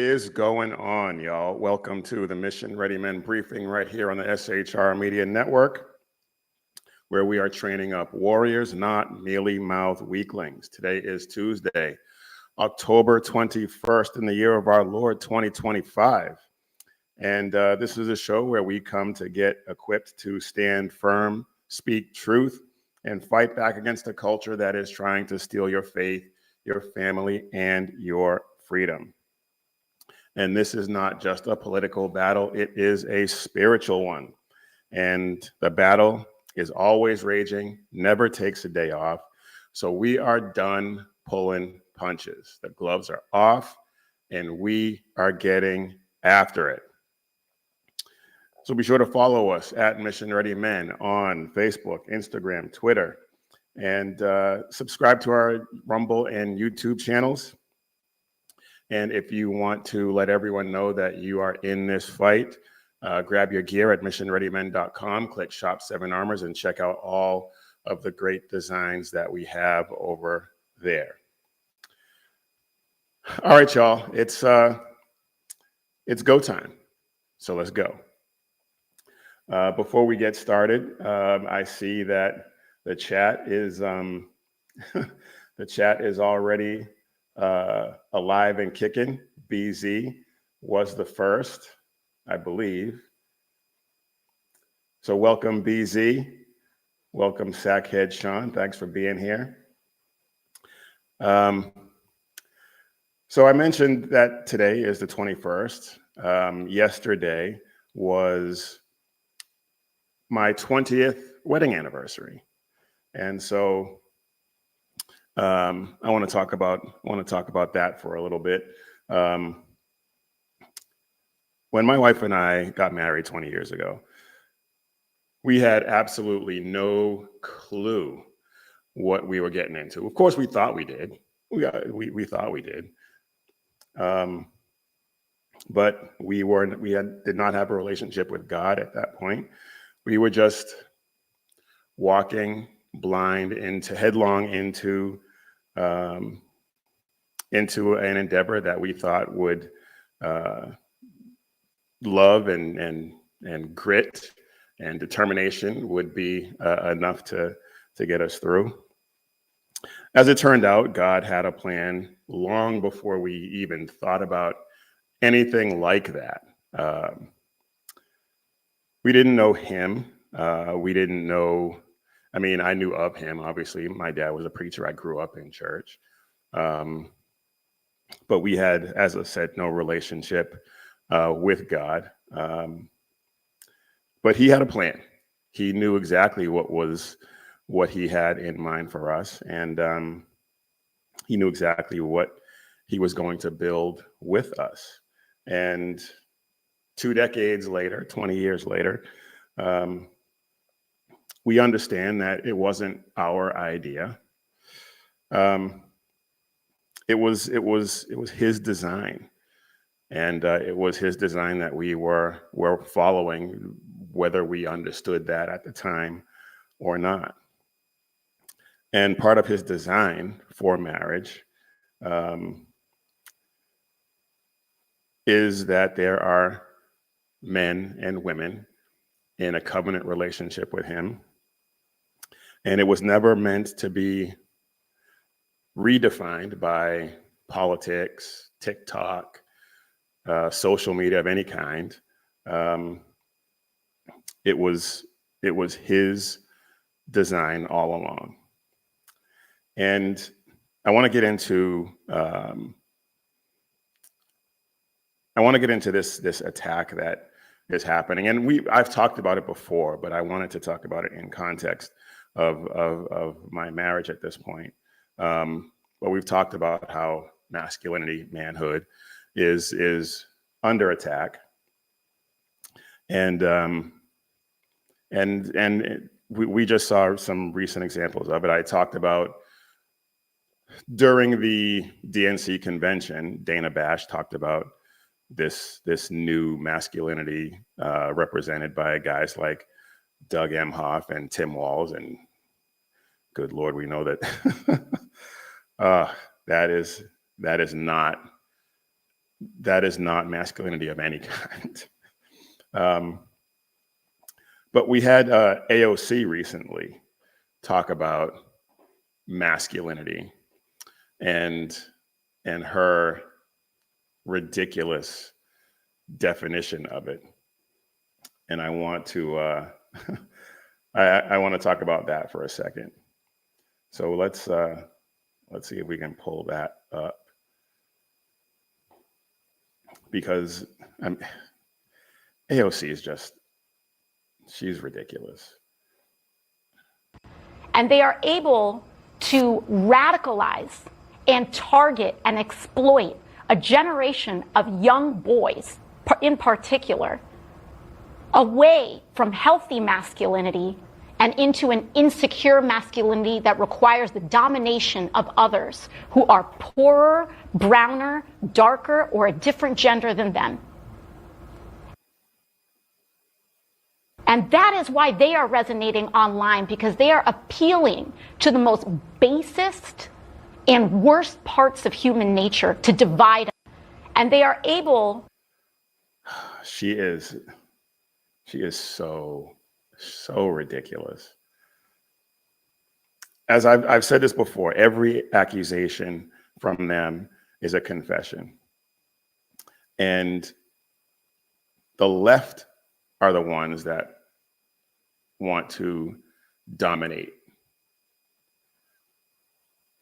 is going on, y'all? Welcome to the Mission Ready Men briefing right here on the SHR Media Network, where we are training up warriors, not mealy-mouthed weaklings. Today is Tuesday, October 21st in the year of our Lord 2025. And this is a show where we come to get equipped to stand firm, speak truth, and fight back against a culture that is trying to steal your faith, your family, and your freedom. And this is not just a political battle, it is a spiritual one. And the battle is always raging, never takes a day off. So we are done pulling punches. The gloves are off, and we are getting after it. So be sure to follow us at Mission Ready Men on Facebook, Instagram, Twitter, and subscribe to our Rumble and YouTube channels. And if you want to let everyone know that you are in this fight, grab your gear at missionreadymen.com, click Shop 7 Armors, and check out all of the great designs that we have over there. All right, y'all, it's go time. So let's go. Before we get started, I see that the chat is already alive and kicking. BZ was the first, I believe. So welcome, BZ. Welcome, Sackhead Sean. Thanks for being here. So I mentioned that today is the 21st. Yesterday was my 20th wedding anniversary. And so I want to talk about that for a little bit. When my wife and I got married 20 years ago, we had absolutely no clue what we were getting into. Of course, we thought we did. We thought we did. But did not have a relationship with God at that point. We were just walking blind headlong into an endeavor that we thought would love and grit and determination would be enough to get us through. As it turned out, God had a plan long before we even thought about anything like that. We didn't know him. We didn't know. I mean, I knew of him, obviously. My dad was a preacher. I grew up in church. But we had, as I said, no relationship with God. But he had a plan. He knew exactly what he had in mind for us. And he knew exactly what he was going to build with us. And 2 decades later, 20 years later, we understand that it wasn't our idea. It was his design, and it was his design that we were following, whether we understood that at the time or not. And part of his design for marriage is that there are men and women in a covenant relationship with him. And it was never meant to be redefined by politics, TikTok, social media of any kind. It was his design all along. And I want to get into this attack that is happening. And I've talked about it before, but I wanted to talk about it in context of my marriage at this point. But we've talked about how masculinity, manhood is under attack. And we just saw some recent examples of it. I talked about during the DNC convention, Dana Bash talked about this new masculinity represented by guys like Doug Emhoff and Tim Walz, and good Lord, we know that that is not that is not masculinity of any kind. But we had AOC recently talk about masculinity and her ridiculous definition of it. And I want to I want to talk about that for a second. So let's see if we can pull that up, because AOC is just, she's ridiculous. And they are able to radicalize and target and exploit a generation of young boys, in particular, away from healthy masculinity and into an insecure masculinity that requires the domination of others who are poorer, browner, darker, or a different gender than them. And that is why they are resonating online, because they are appealing to the most basest and worst parts of human nature to divide us. And they are able. She is so ridiculous. As I've said this before, every accusation from them is a confession. And the left are the ones that want to dominate.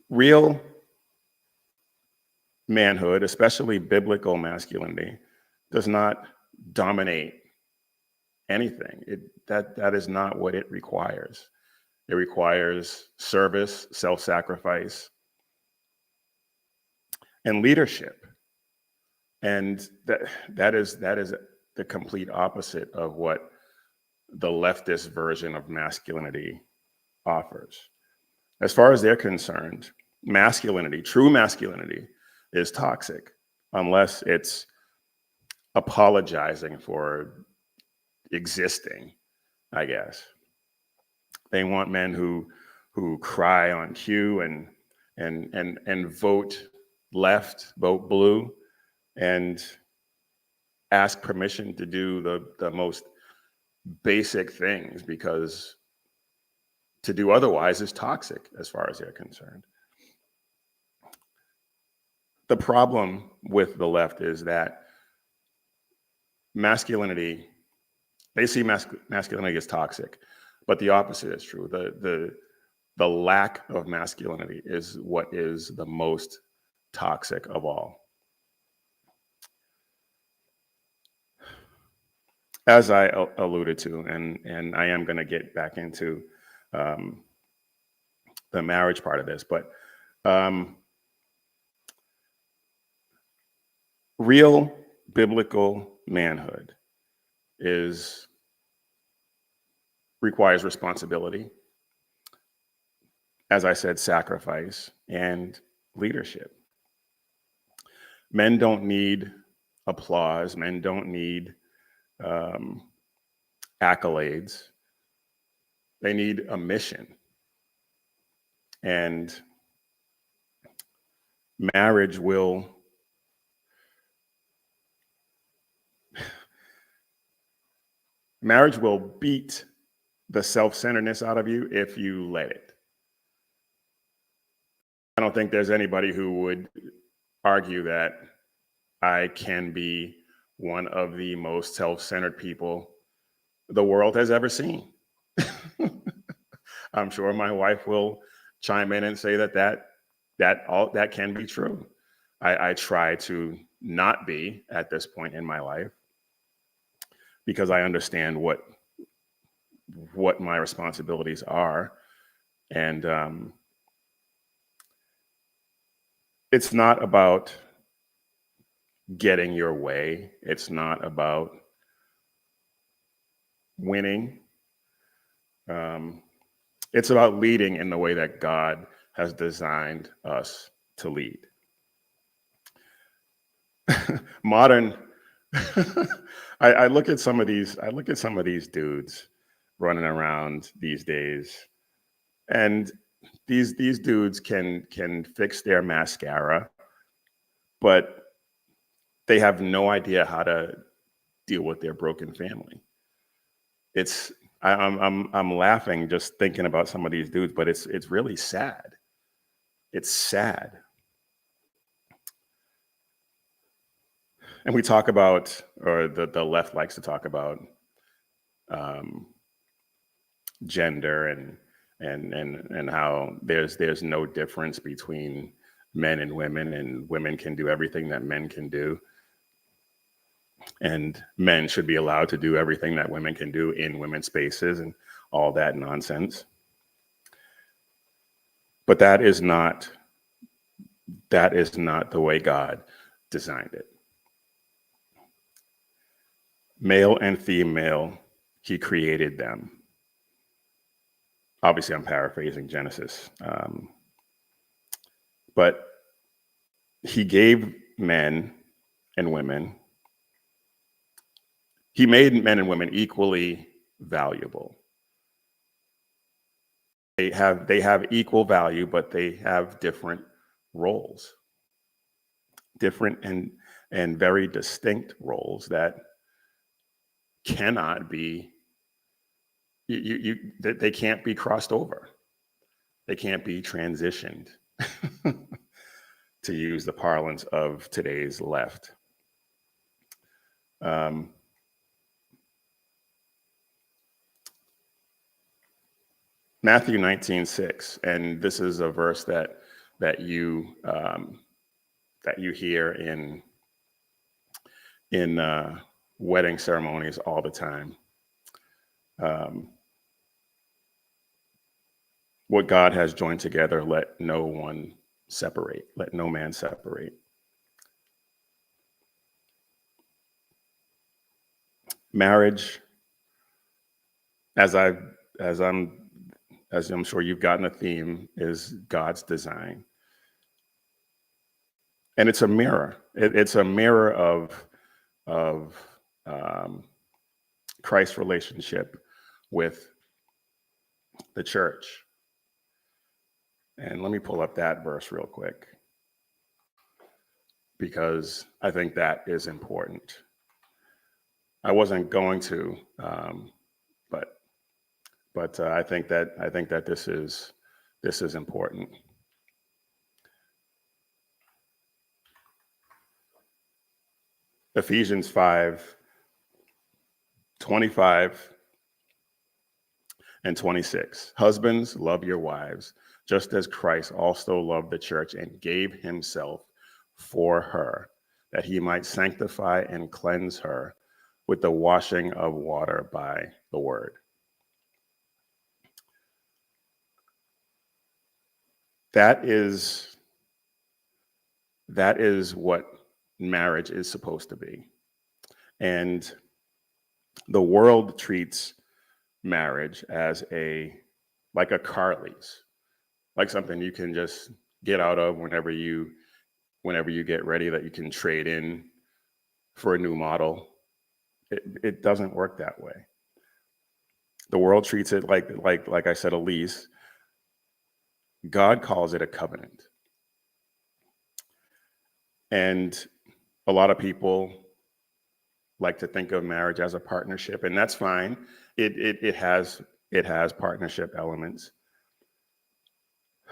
Real manhood, especially biblical masculinity, does not dominate anything. That is not what it requires. It requires service, self-sacrifice, and leadership. And that is the complete opposite of what the leftist version of masculinity offers. As far as they're concerned, masculinity, true masculinity, is toxic unless it's apologizing for existing, I guess. They want men who cry on cue and vote left, vote blue, and ask permission to do the most basic things, because to do otherwise is toxic as far as they're concerned. The problem with the left is that masculinity, they see masculinity as toxic, but the opposite is true. The lack of masculinity is what is the most toxic of all. As I alluded to, and I am going to get back into the marriage part of this, but real biblical manhood requires responsibility, as I said, sacrifice, and leadership. Men don't need applause. Men don't need accolades. They need a mission. And marriage will beat the self-centeredness out of you if you let it. I don't think there's anybody who would argue that I can be one of the most self-centered people the world has ever seen. I'm sure my wife will chime in and say that can be true. I try to not be at this point in my life, because I understand what my responsibilities are. And it's not about getting your way. It's not about winning. It's about leading in the way that God has designed us to lead. Modern, I look at some of these dudes running around these days, and these dudes can fix their mascara, but they have no idea how to deal with their broken family. I'm laughing just thinking about some of these dudes, but it's really sad. It's sad. And we talk about, or the left likes to talk about, gender and how there's no difference between men and women can do everything that men can do, and men should be allowed to do everything that women can do in women's spaces and all that nonsense. But that is not the way God designed it. Male and female, he created them. Obviously, I'm paraphrasing Genesis. But he gave men and women, he made men and women equally valuable. They have equal value, but they have different roles, different and very distinct roles that cannot be, they can't be crossed over. They can't be transitioned, to use the parlance of today's left. Matthew 19:6, and this is a verse that you hear in wedding ceremonies all the time. What God has joined together, let no man separate. Marriage, as I'm sure you've gotten a theme, is God's design. And it's a mirror. It's a mirror of Christ's relationship with the church. And let me pull up that verse real quick, because I think that is important. I wasn't going to, but I think that this is important. Ephesians 5:25 and 26. Husbands, love your wives, just as Christ also loved the church and gave himself for her, that he might sanctify and cleanse her with the washing of water by the word. That is what marriage is supposed to be. And the world treats marriage as like a car lease, like something you can just get out of whenever you get ready, that you can trade in for a new model. It doesn't work that way. The world treats it like I said, a lease. God calls it a covenant. And a lot of people like to think of marriage as a partnership, and that's fine. It has partnership elements.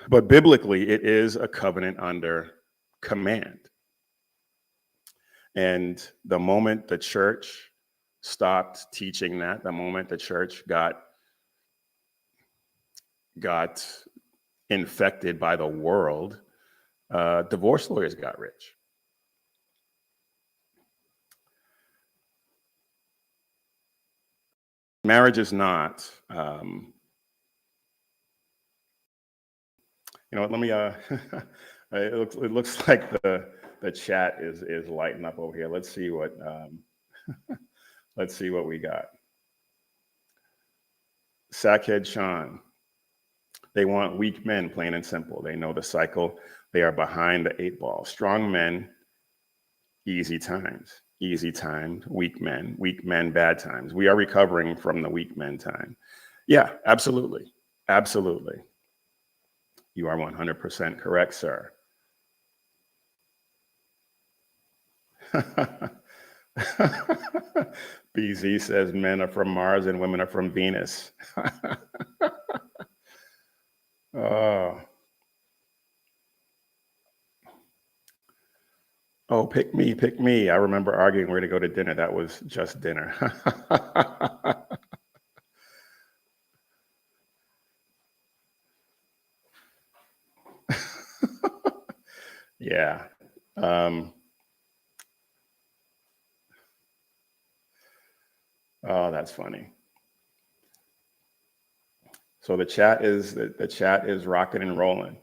But biblically, it is a covenant under command. And the moment the church stopped teaching that, the moment the church got infected by the world, divorce lawyers got rich. Marriage is not, let me, it looks like the chat is lighting up over here. Let's see what, we got. Sackhead Sean, they want weak men, plain and simple. They know the cycle. They are behind the 8 ball. Strong men, easy times. Easy times, weak men, bad times. We are recovering from the weak men time. Yeah, absolutely. Absolutely. You are 100% correct, sir. BZ says men are from Mars and women are from Venus. Oh. Oh, pick me, pick me. I remember arguing where to go to dinner. That was just dinner. Yeah. Oh, that's funny. So the chat is rocking and rolling.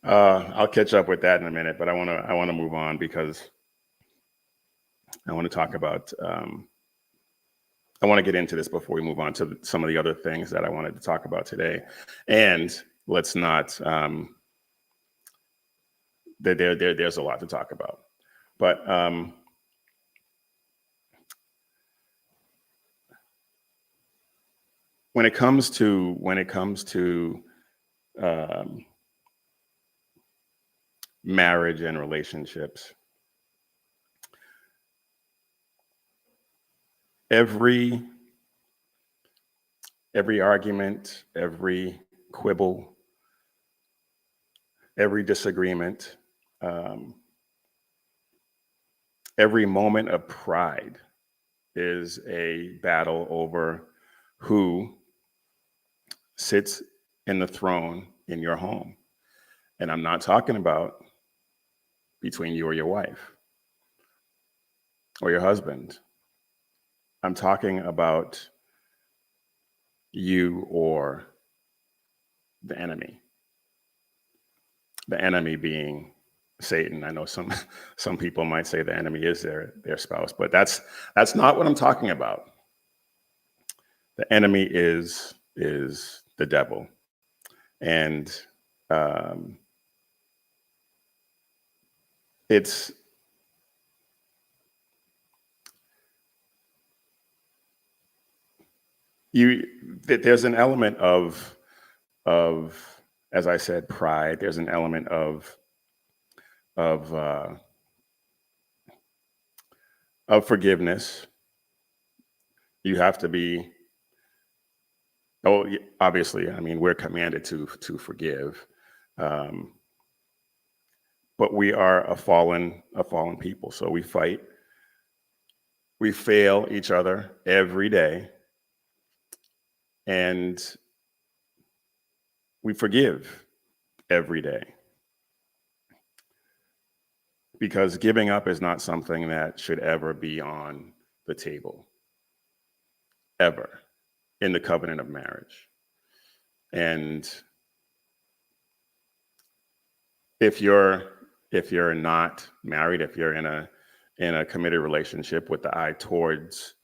I'll catch up with that in a minute, but I want to move on because I want to talk about. I want to get into this before we move on to some of the other things that I wanted to talk about today, and let's not. There's a lot to talk about, but when it comes to marriage and relationships, every argument, every quibble, every disagreement, every moment of pride is a battle over who sits in the throne in your home. And I'm not talking about between you or your wife or your husband. I'm talking about you or the enemy. The enemy being Satan. I know some people might say the enemy is their spouse, but that's not what I'm talking about. The enemy is the devil, and it's there's an element of as I said, pride. There's an element of forgiveness. You have to be. Oh, obviously. I mean, we're commanded to forgive, but we are a fallen people. So we fight. We fail each other every day, and we forgive every day. Because giving up is not something that should ever be on the table, ever, in the covenant of marriage. And if you're not married, if you're in a committed relationship with the eye towards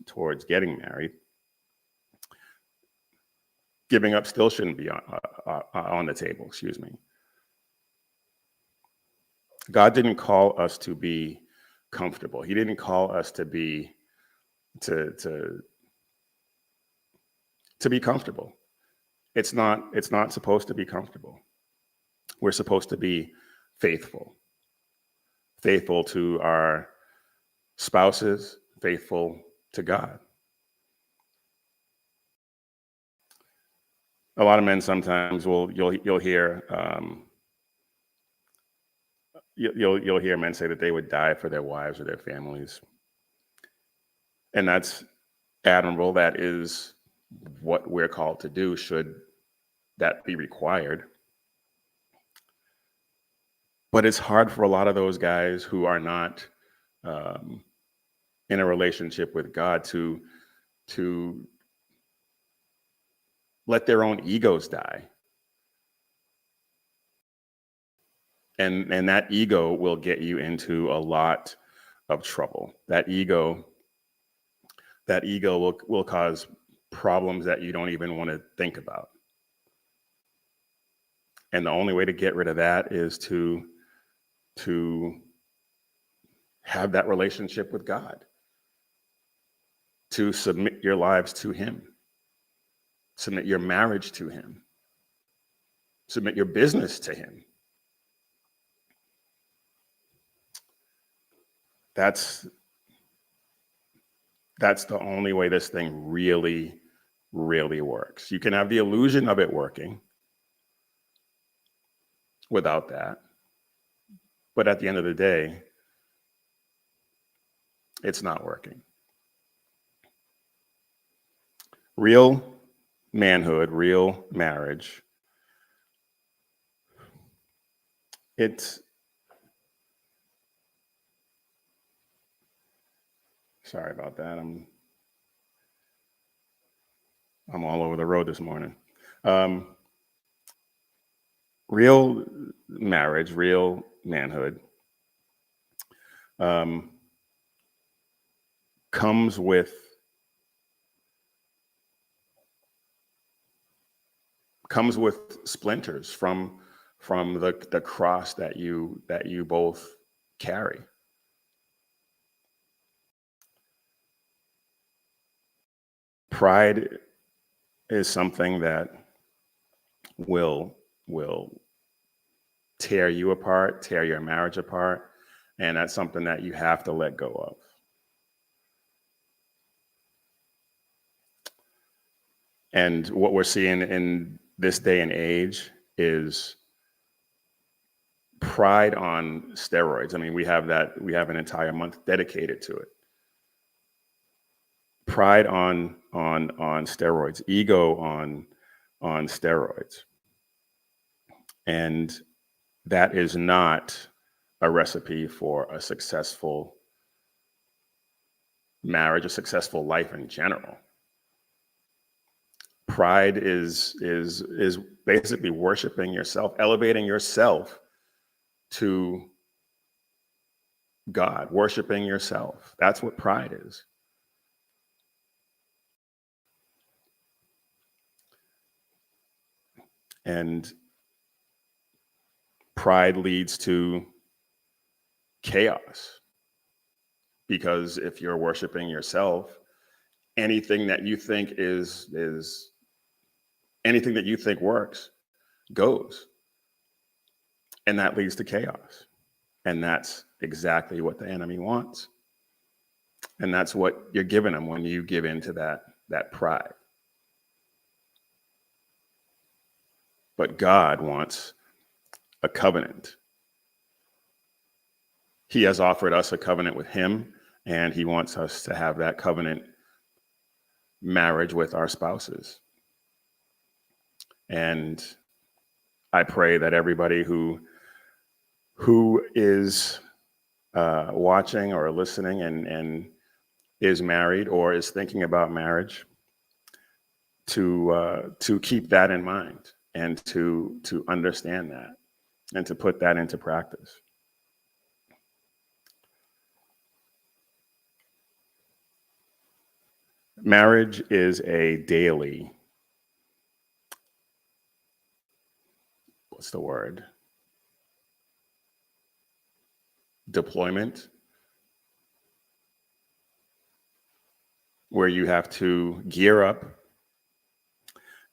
getting married, giving up still shouldn't be on the table. Excuse me. God didn't call us to be comfortable. He didn't call us to be to be comfortable. It's not supposed to be comfortable. We're supposed to be faithful to our spouses, faithful to God. A lot of men sometimes you'll hear you'll hear men say that they would die for their wives or their families, and that's admirable. That is what we're called to do, should that be required. But it's hard for a lot of those guys who are not in a relationship with God to let their own egos die. And that ego will get you into a lot of trouble. That ego will cause problems that you don't even want to think about. And the only way to get rid of that is to have that relationship with God, to submit your lives to Him, submit your marriage to Him. Submit your business to him. That's the only way this thing really, really works. You can have the illusion of it working without that. But at the end of the day, it's not working. Real manhood, real marriage, sorry about that. I'm all over the road this morning. Real marriage, real manhood comes with splinters from the cross that you both carry. Pride is something that will tear you apart, tear your marriage apart, and that's something that you have to let go of. And what we're seeing in this day and age is pride on steroids. I mean, we have an entire month dedicated to it. Pride on steroids, ego on steroids. And that is not a recipe for a successful marriage, a successful life in general. Pride is basically worshiping yourself, elevating yourself to God, worshiping yourself. That's what pride is. And pride leads to chaos, because if you're worshiping yourself, anything that you think anything that you think works goes, and that leads to chaos. And that's exactly what the enemy wants. And that's what you're giving him when you give into that pride. But God wants a covenant. He has offered us a covenant with him, and he wants us to have that covenant marriage with our spouses. And I pray that everybody who is watching or listening and is married or is thinking about marriage, to keep that in mind and to understand that and to put that into practice. Marriage is a daily, deployment, where you have to gear up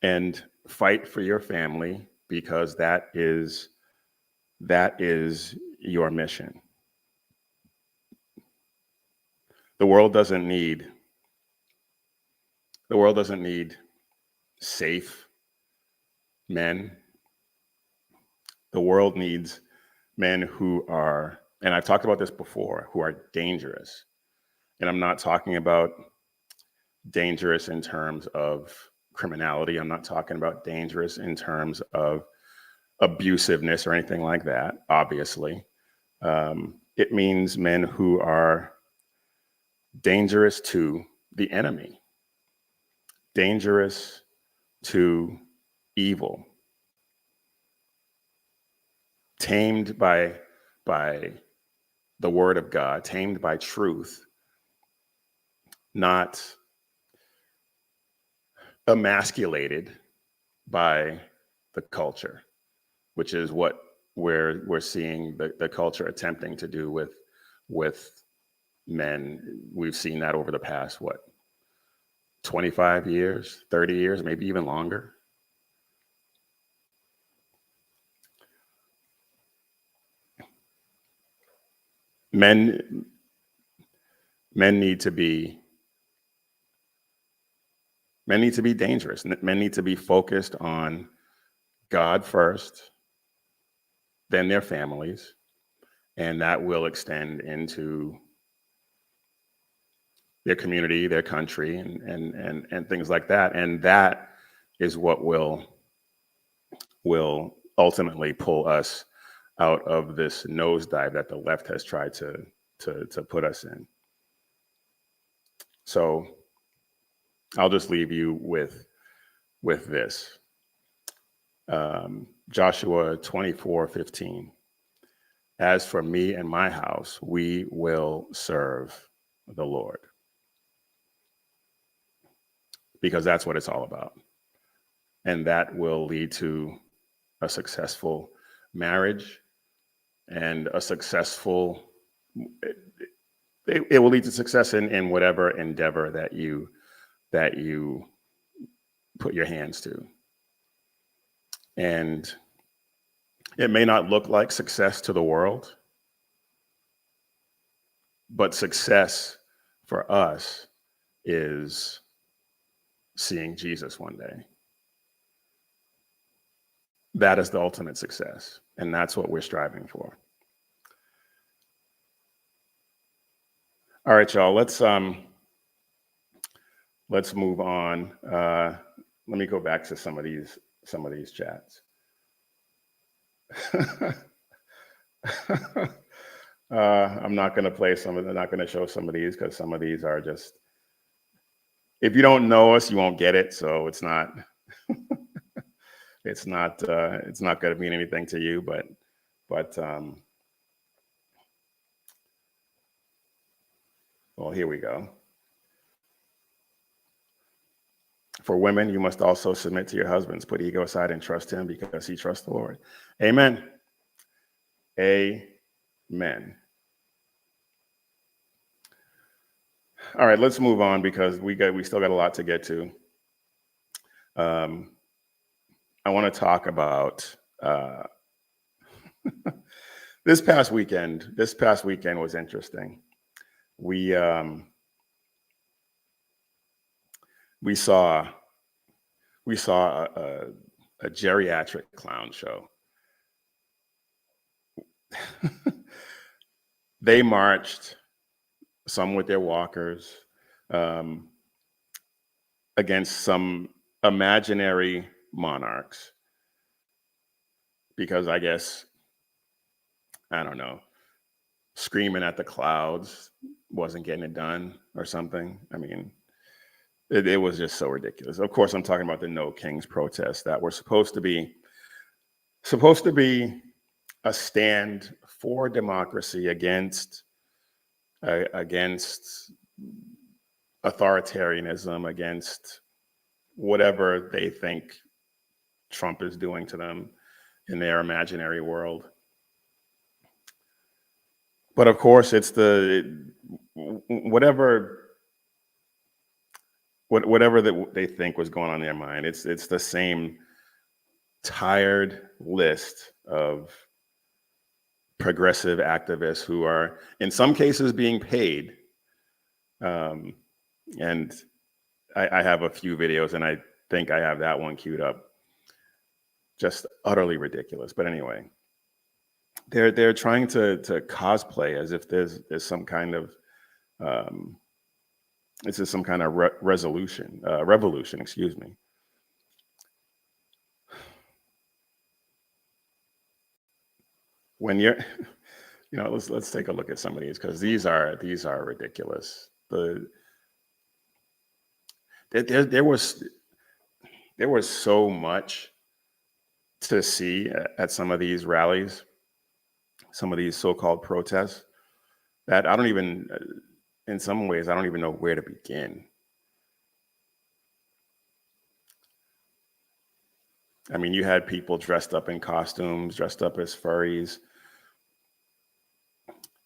and fight for your family, because that is your mission. The world doesn't need safe men. The world needs men who are, and I've talked about this before, who are dangerous. And I'm not talking about dangerous in terms of criminality. I'm not talking about dangerous in terms of abusiveness or anything like that, obviously. It means men who are dangerous to the enemy, dangerous to evil, tamed by the word of God, tamed by truth, not emasculated by the culture, which is what we're seeing the culture attempting to do with men. We've seen that over the past, 25 years, 30 years, maybe even longer. men need to be dangerous. Men need to be focused on God first, then their families, and that will extend into their community, their country, and things like that. And that is what will ultimately pull us out of this nosedive that the left has tried to put us in. So I'll just leave you with this. Joshua 24:15. As for me and my house, we will serve the Lord. Because that's what it's all about. And that will lead to a successful marriage and a successful, it will lead to success in whatever endeavor that you put your hands to. And it may not look like success to the world, but success for us is seeing Jesus one day. That is the ultimate success, and that's what we're striving for. All right, y'all, let's move on. Let me go back to some of these chats. I'm not going to play some of them. I'm not going to show some of these because some of these are just, if you don't know us, you won't get it. So it's not, it's not going to mean anything to you, but well, here we go. For women, you must also submit to your husbands, put ego aside and trust him because he trusts the Lord. Amen. Amen. All right, let's move on because we still got a lot to get to. I want to talk about this past weekend. This past weekend was interesting. We saw a geriatric clown show. They marched, some with their walkers, against some imaginary monarchs. Because I guess, I don't know, screaming at the clouds wasn't getting it done or something. I mean, it was just so ridiculous. Of course, I'm talking about the No Kings protests that were supposed to be a stand for democracy against authoritarianism, against whatever they think Trump is doing to them in their imaginary world. But of course, it's whatever that they think was going on in their mind. It's the same tired list of progressive activists who are, in some cases, being paid. And I have a few videos, and I think I have that one queued up. Just utterly ridiculous. But anyway, they're trying to cosplay as if there's some kind of this is some kind of revolution, excuse me. When you're, let's take a look at some of these because these are ridiculous. There was so much to see at some of these rallies, some of these so-called protests, that I don't even, in some ways, I don't even know where to begin. I mean, you had people dressed up in costumes, dressed up as furries,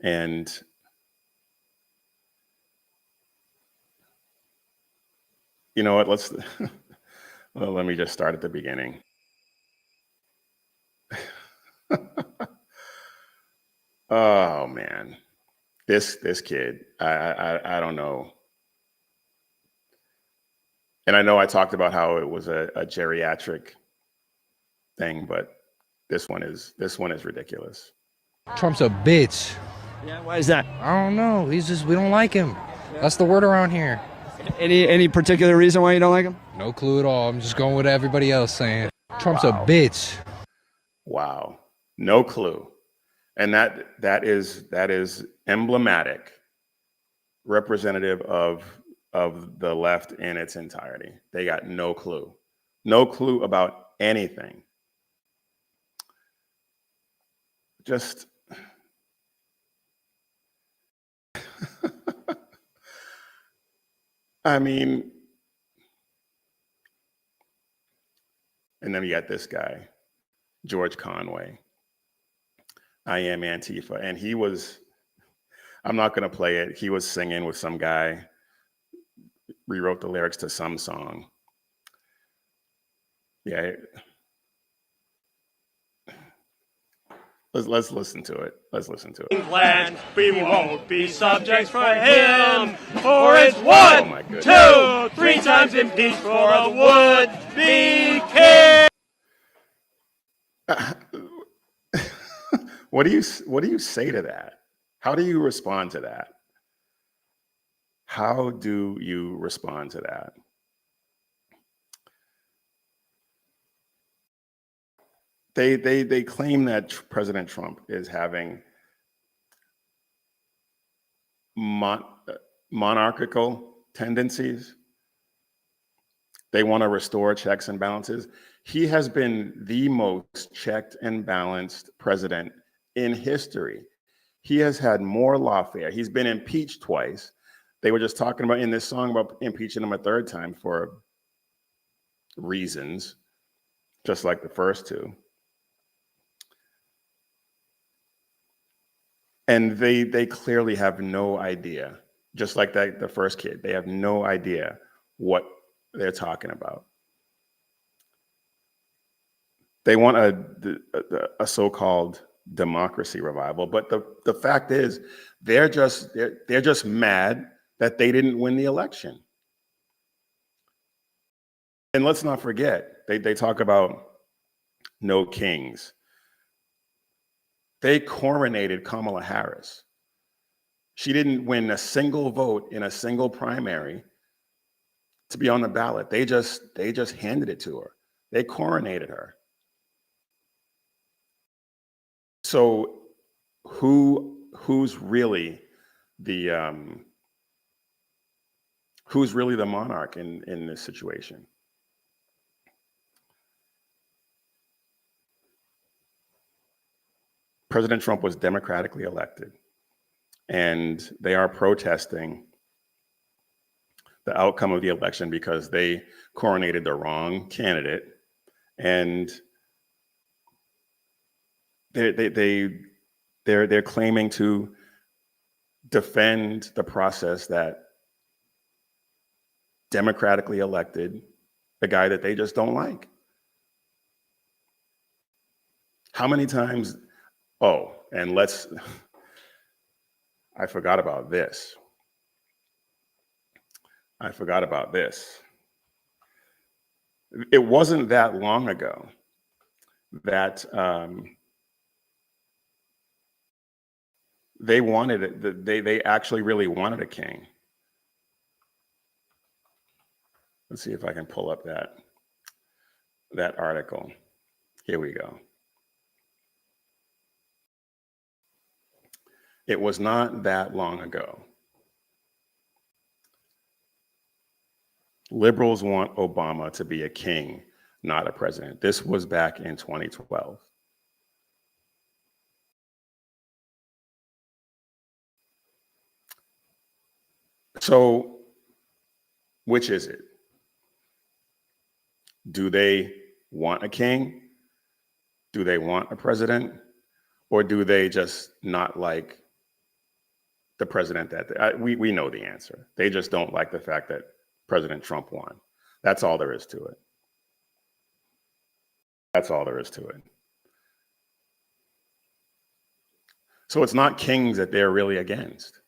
and you know what? Let me just start at the beginning. Oh man. This kid, I don't know. And I know I talked about how it was a geriatric thing, but this one is ridiculous. Trump's a bitch. Yeah, why is that? I don't know. We don't like him. That's the word around here. Any particular reason why you don't like him? No clue at all. I'm just going with everybody else saying. Trump's a bitch. Wow. No clue. And that is emblematic, representative of the left in its entirety. They got no clue. No clue about anything. Just I mean, and then you got this guy, George Conway. I am Antifa. And he was, I'm not going to play it. He was singing with some guy, rewrote the lyrics to some song. Yeah. Let's listen to it. Let's listen to it. Land, we won't be subjects for him, for it's one, Oh my goodness. 2, 3 times impeached for a would-be king. What do you say to that? How do you respond to that? How do you respond to that? They claim that President Trump is having monarchical tendencies. They want to restore checks and balances. He has been the most checked and balanced president in history. He has had more lawfare. He's been impeached twice. They were just talking about in this song about impeaching him a third time for reasons, just like the first two. And they clearly have no idea, just like the first kid. They have no idea what they're talking about. They want a so-called democracy revival, but the fact is, they're just mad that they didn't win the election. And let's not forget, they talk about no kings. They coronated Kamala Harris. She didn't win a single vote in a single primary to be on the ballot. They just handed it to her. They coronated her. So who's really the monarch in this situation? President Trump was democratically elected, and they are protesting the outcome of the election because they coronated the wrong candidate, and they're claiming to defend the process that democratically elected the guy that they just don't like. How many times? Oh, and I forgot about this. It wasn't that long ago that they wanted it. They actually really wanted a king. Let's see if I can pull up that article. Here we go. It was not that long ago. Liberals want Obama to be a king, not a president. This was back in 2012. So, which is it? Do they want a king? Do they want a president? Or do they just not like the president that we know the answer? They just don't like the fact that President Trump won. That's all there is to it. That's all there is to it. So it's not kings that they're really against.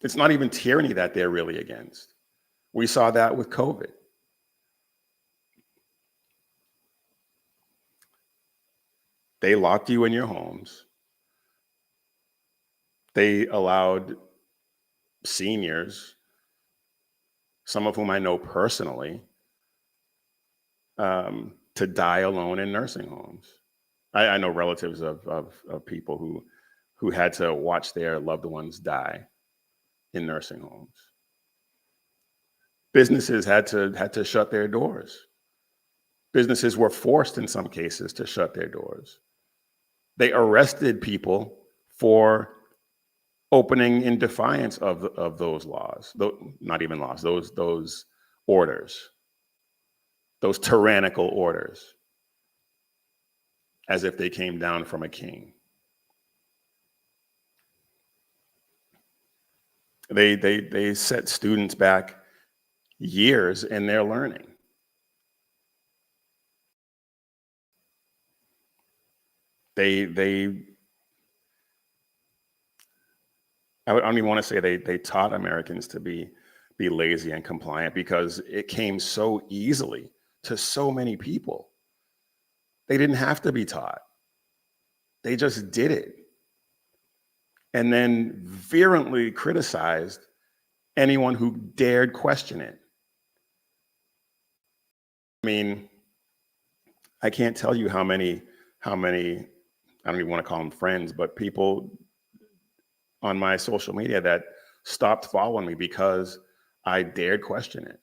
It's not even tyranny that they're really against. We saw that with COVID. They locked you in your homes. They allowed seniors, some of whom I know personally, to die alone in nursing homes. I know relatives of people who had to watch their loved ones die in nursing homes. Businesses had to shut their doors. Businesses were forced in some cases to shut their doors. They arrested people for opening in defiance of those laws, not even laws, those orders, those tyrannical orders, as if they came down from a king. They set students back years in their learning. I don't even want to say they taught Americans to be lazy and compliant, because it came so easily to so many people. They didn't have to be taught. They just did it. And then virulently criticized anyone who dared question it. I mean, I can't tell you how many, I don't even want to call them friends, but people on my social media that stopped following me because I dared question it.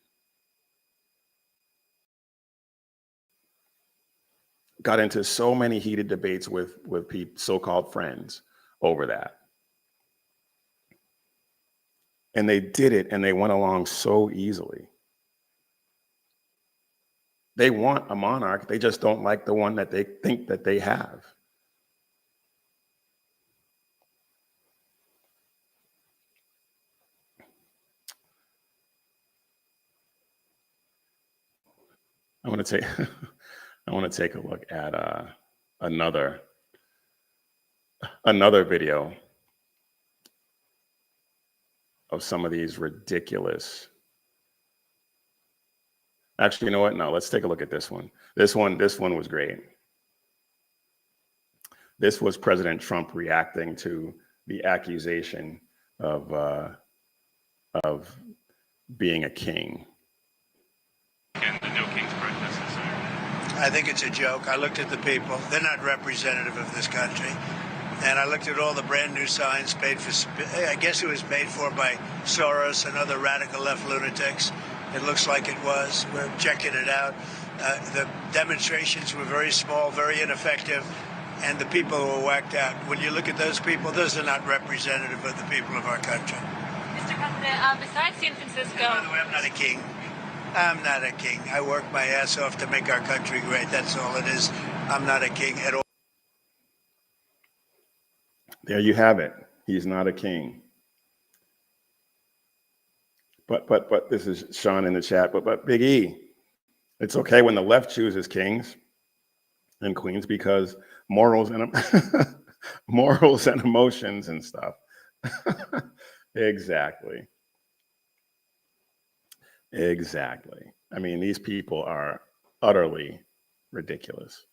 Got into so many heated debates with so-called friends over that. And they did it, and they went along so easily. They want a monarch, they just don't like the one that they think that they have. I want to take a look at another video of some of these ridiculous. Actually, you know what? No, let's take a look at this one. This one was great. This was President Trump reacting to the accusation of being a king. And the no king's practices. I think it's a joke. I looked at the people. They're not representative of this country. And I looked at all the brand new signs paid for, I guess it was paid for by Soros and other radical left lunatics. It looks like it was. We're checking it out. The demonstrations were very small, very ineffective, and the people were whacked out. When you look at those people, those are not representative of the people of our country. Mr. President, besides San Francisco... And by the way, I'm not a king. I'm not a king. I work my ass off to make our country great. That's all it is. I'm not a king at all. There you have it. He's not a king. But this is Sean in the chat. But Big E, it's okay when the left chooses kings and queens, because morals and morals and emotions and stuff. Exactly. I mean, these people are utterly ridiculous.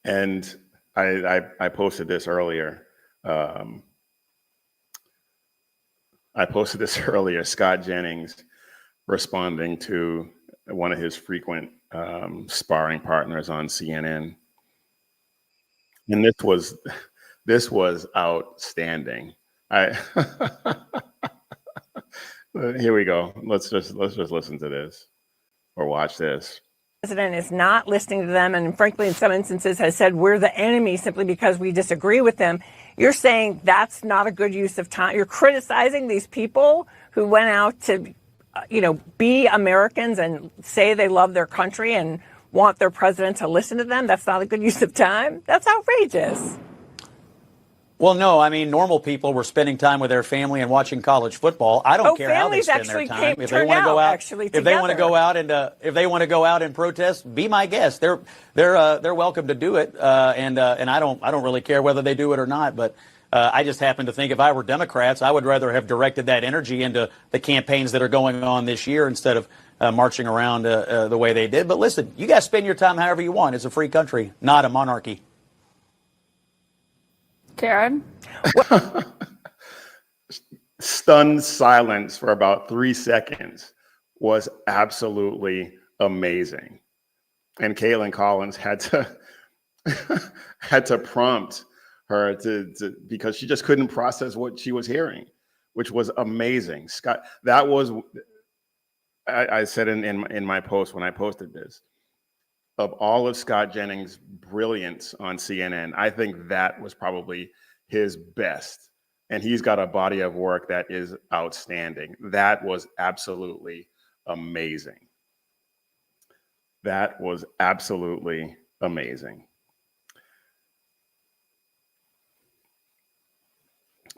And I posted this earlier. Scott Jennings responding to one of his frequent sparring partners on CNN. And this was outstanding. Here we go. Let's just listen to this or watch this. The president is not listening to them, and frankly, in some instances has said we're the enemy simply because we disagree with them. You're saying that's not a good use of time. You're criticizing these people who went out to, be Americans and say they love their country and want their president to listen to them. That's not a good use of time. That's outrageous. Well, no, I mean, normal people were spending time with their family and watching college football. I don't care how they spend their time. If they want to go out, if they want to go out and if they want to go out and protest, be my guest. They're welcome to do it, and I don't really care whether they do it or not. But I just happen to think if I were Democrats, I would rather have directed that energy into the campaigns that are going on this year instead of marching around the way they did. But listen, you guys spend your time however you want. It's a free country, not a monarchy. Jared? Stunned silence for about 3 seconds was absolutely amazing. And Caitlin Collins had to prompt her to because she just couldn't process what she was hearing, which was amazing. Scott, that was, I said in my post when I posted this, of all of Scott Jennings' brilliance on CNN, I think that was probably his best. And he's got a body of work that is outstanding. That was absolutely amazing. That was absolutely amazing.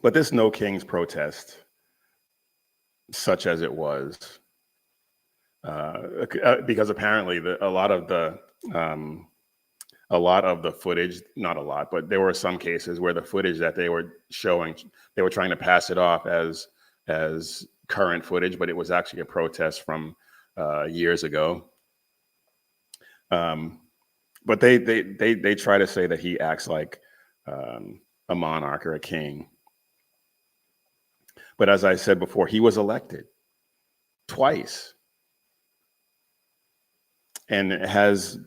But this No Kings protest, such as it was, because apparently a lot of the footage, not a lot, but there were some cases where the footage that they were showing, they were trying to pass it off as current footage, but it was actually a protest from years ago. But they try to say that he acts like a monarch or a king. But as I said before, he was elected twice and has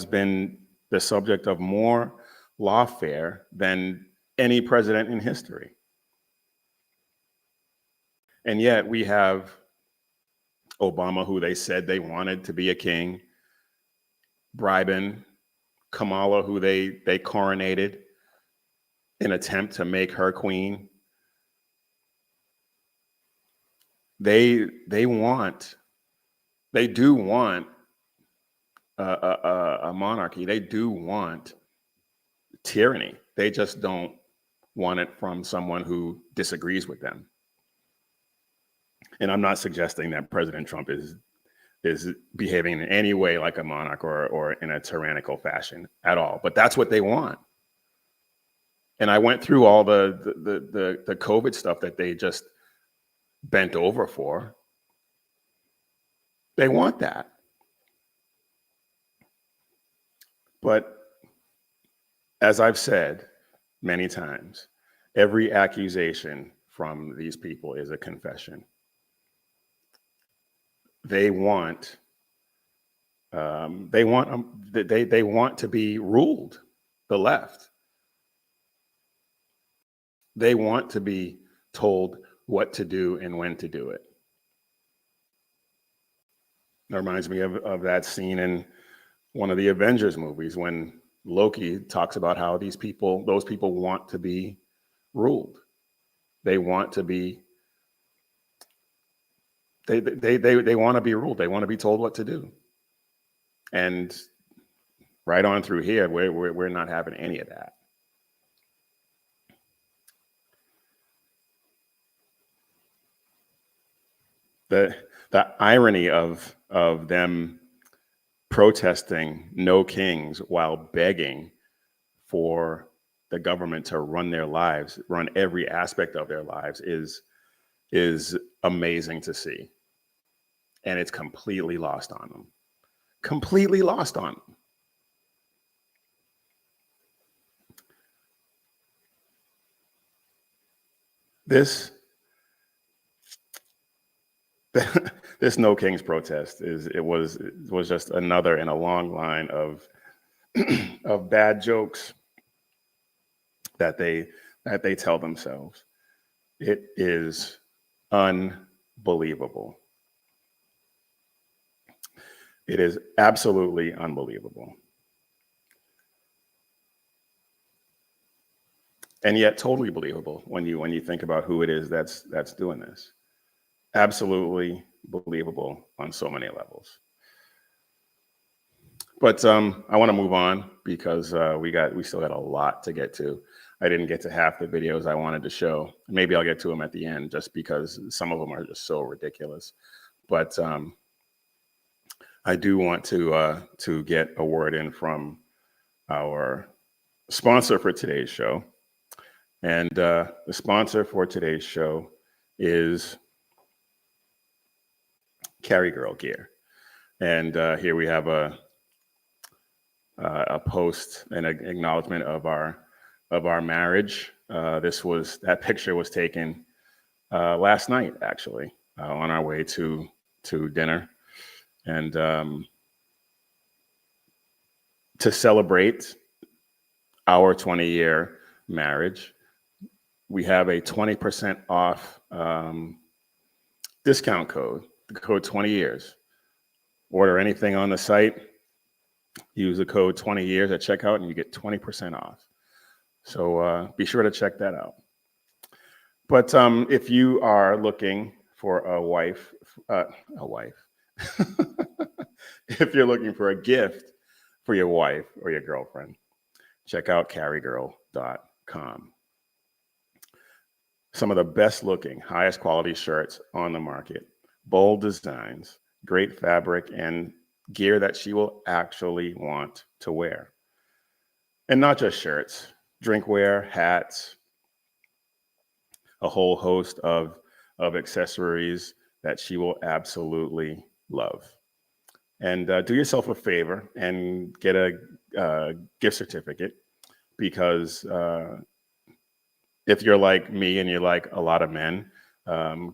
been the subject of more lawfare than any president in history. And yet we have Obama, who they said they wanted to be a king, bribing Kamala, who they coronated in an attempt to make her queen. They do want a monarchy. They do want tyranny. They just don't want it from someone who disagrees with them. And I'm not suggesting that President Trump is behaving in any way like a monarch or in a tyrannical fashion at all. But that's what they want. And I went through all the COVID stuff that they just bent over for. They want that. But as I've said many times, every accusation from these people is a confession. They want to be ruled, the left. They want to be told what to do and when to do it. It reminds me of that scene in one of the Avengers movies when Loki talks about how those people want to be ruled. They want to be, they want to be ruled. They want to be told what to do. And right on through here, we're not having any of that. The irony of them protesting no kings while begging for the government to run their lives, run every aspect of their lives is amazing to see. And it's completely lost on them. Completely lost on them. This No Kings protest was just another in a long line of bad jokes that they tell themselves. It is unbelievable. It is absolutely unbelievable. And yet totally believable when you think about who it is that's doing this. Absolutely believable on so many levels. But I want to move on because we still got a lot to get to. I didn't get to half the videos I wanted to show. Maybe I'll get to them at the end, just because some of them are just so ridiculous. But I do want to get a word in from our sponsor for today's show. And the sponsor for today's show is Carry Girl Gear. And here we have a post, an acknowledgement of our marriage. That picture was taken last night, actually, on our way to dinner. And to celebrate our 20-year marriage, we have a 20% off discount code, the code 20 years. Order anything on the site, use the code 20 years at checkout, and you get 20% off. So be sure to check that out. But if you are looking for a wife, if you're looking for a gift for your wife or your girlfriend, check out carrygirl.com. Some of the best looking, highest quality shirts on the market, bold designs, great fabric, and gear that she will actually want to wear. And not just shirts, drinkware, hats, a whole host of accessories that she will absolutely love. And do yourself a favor and get a gift certificate, because if you're like me and you're like a lot of men,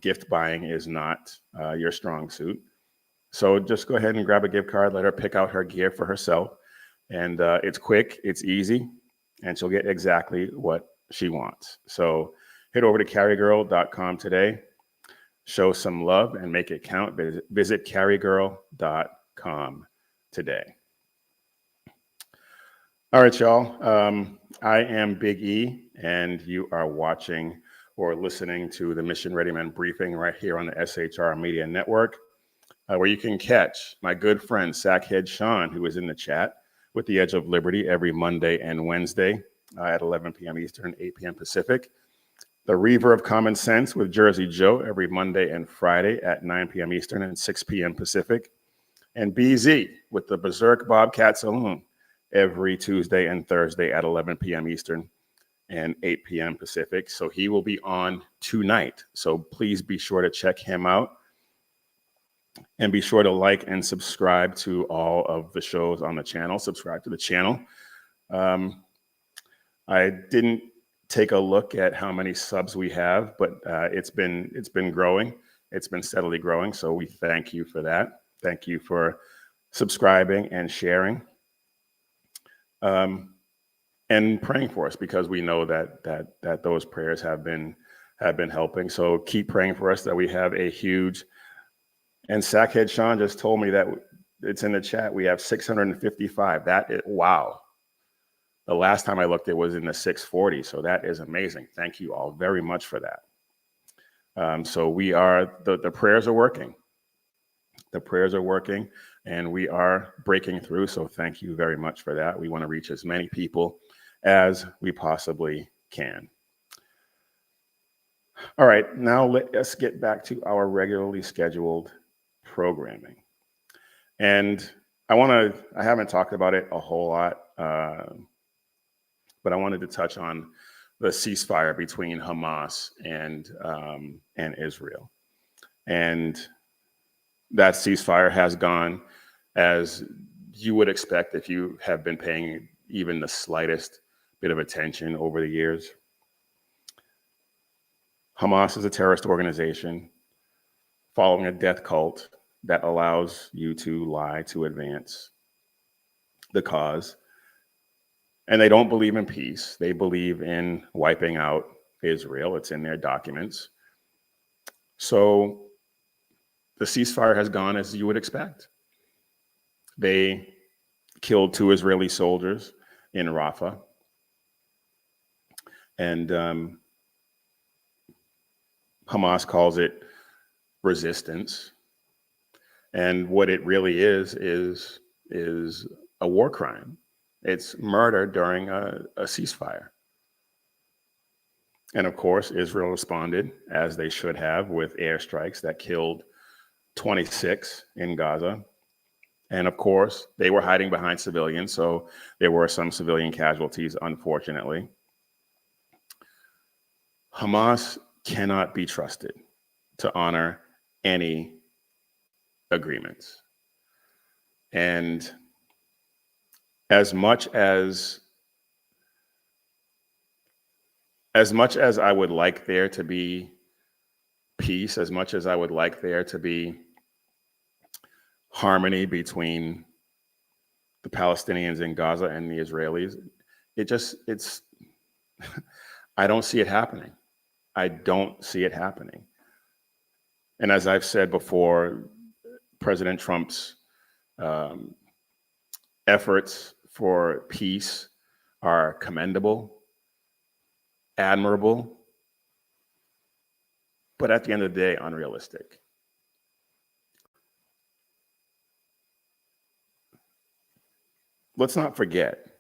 gift buying is not your strong suit. So just go ahead and grab a gift card, let her pick out her gear for herself. And it's quick, it's easy, and she'll get exactly what she wants. So head over to carrygirl.com today, show some love and make it count. Visit carrygirl.com today. All right, y'all. I am Big E, and you are watching or listening to the Mission Ready Men briefing right here on the SHR Media Network, where you can catch my good friend Sackhead Sean, who is in the chat, with the Edge of Liberty every Monday and Wednesday at 11 p.m. Eastern, 8 p.m. Pacific. The Reaver of Common Sense with Jersey Joe every Monday and Friday at 9 p.m. Eastern and 6 p.m. Pacific. And BZ with the Berserk Bobcat Saloon every Tuesday and Thursday at 11 p.m. Eastern and 8 p.m. Pacific. So he will be on tonight. So please be sure to check him out. And be sure to like and subscribe to all of the shows on the channel. Subscribe to the channel. I didn't take a look at how many subs we have, but it's been growing. It's been steadily growing. So we thank you for that. Thank you for subscribing and sharing, and praying for us, because we know that those prayers have been helping. So keep praying for us that we have a huge. And Sackhead Sean just told me that it's in the chat. We have 655. Wow. The last time I looked, it was in the 640. So that is amazing. Thank you all very much for that. So we are, the prayers are working. The prayers are working, and we are breaking through. So thank you very much for that. We want to reach as many people as we possibly can. All right, now let's get back to our regularly scheduled programming. And I haven't talked about it a whole lot, but I wanted to touch on the ceasefire between Hamas and Israel. And that ceasefire has gone as you would expect if you have been paying even the slightest bit of attention over the years. Hamas is a terrorist organization following a death cult that allows you to lie to advance the cause. And they don't believe in peace. They believe in wiping out Israel. It's in their documents. So the ceasefire has gone as you would expect. They killed 2 Israeli soldiers in Rafah. And Hamas calls it resistance. And what it really is a war crime. It's murder during a ceasefire. And of course, Israel responded, as they should have, with airstrikes that killed 26 in Gaza. And of course, they were hiding behind civilians, so there were some civilian casualties, unfortunately. Hamas cannot be trusted to honor any agreements. And as much as I would like there to be peace, as much as I would like there to be harmony between the Palestinians in Gaza and the Israelis, it's I don't see it happening. I don't see it happening. And as I've said before, President Trump's efforts for peace are commendable, admirable, but at the end of the day, unrealistic. Let's not forget,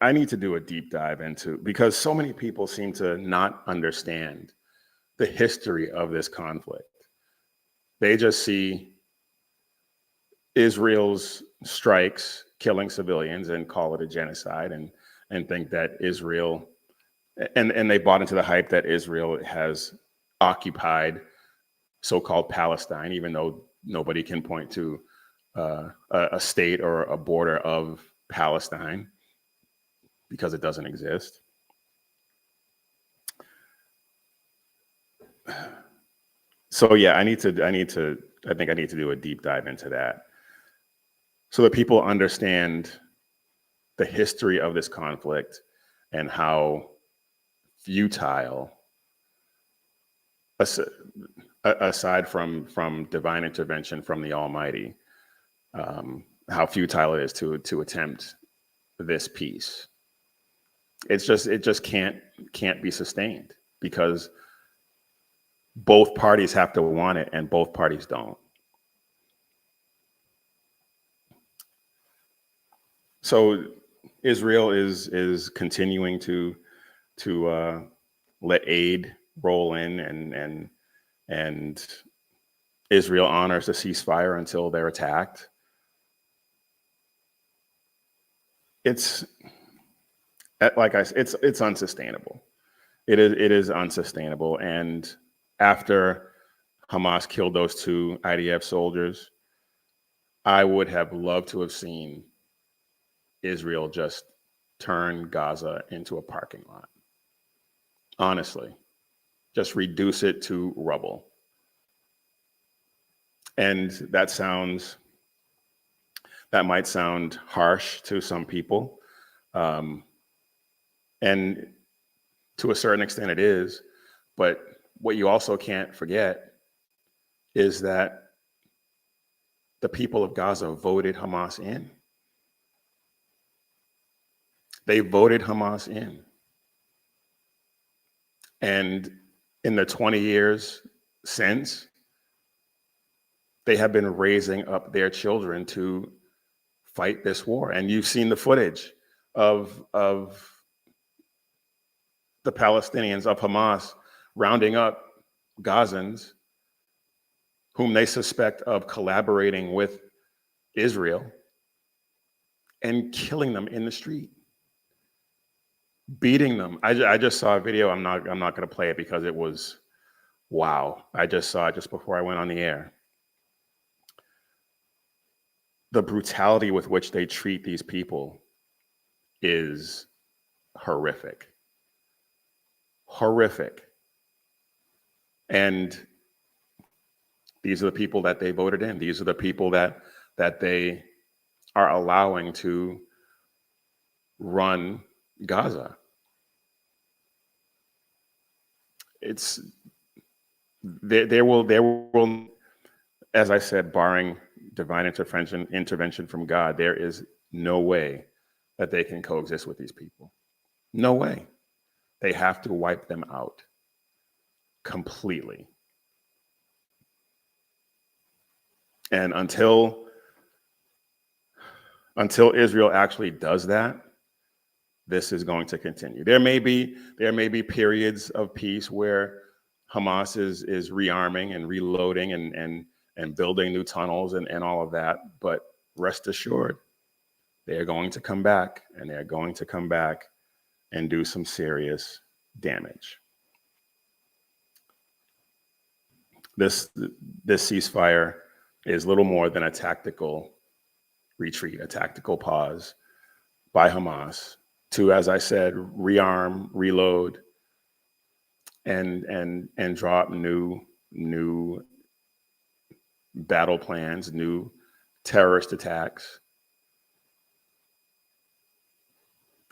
I need to do a deep dive into, because so many people seem to not understand the history of this conflict. They just see Israel's strikes killing civilians and call it a genocide, and think that Israel, and they bought into the hype that Israel has occupied so-called Palestine, even though nobody can point to a state or a border of Palestine because it doesn't exist. So yeah, I think I need to do a deep dive into that so that people understand the history of this conflict and how futile, aside from divine intervention from the Almighty, how futile it is to attempt this peace. It just can't be sustained, because both parties have to want it and both parties don't. So Israel is continuing to let aid roll in, and Israel honors the ceasefire until they're attacked. It's, like I said, it's unsustainable. It is unsustainable. And after Hamas killed those 2 IDF soldiers, I would have loved to have seen Israel just turn Gaza into a parking lot. Honestly, just reduce it to rubble. And that might sound harsh to some people. And to a certain extent it is, but what you also can't forget is that the people of Gaza voted Hamas in. They voted Hamas in. And in the 20 years since, they have been raising up their children to fight this war. And you've seen the footage of the Palestinians, of Hamas, rounding up Gazans whom they suspect of collaborating with Israel and killing them in the street, beating them. I just saw a video. I'm not going to play it because it was, wow. I just saw it just before I went on the air. The brutality with which they treat these people is horrific. Horrific. And these are the people that they voted in. These are the people that they are allowing to run Gaza. It's there will, as I said, barring divine intervention from God, there is no way that they can coexist with these people. No way. They have to wipe them out completely. And until until Israel actually does that, this is going to continue. There may be periods of peace where Hamas is rearming and reloading and building new tunnels and all of that. But rest assured, they are going to come back, and they are going to come back and do some serious damage. This ceasefire is little more than a tactical retreat, a tactical pause by Hamas to, as I said, rearm, reload, and drop new battle plans, new terrorist attacks.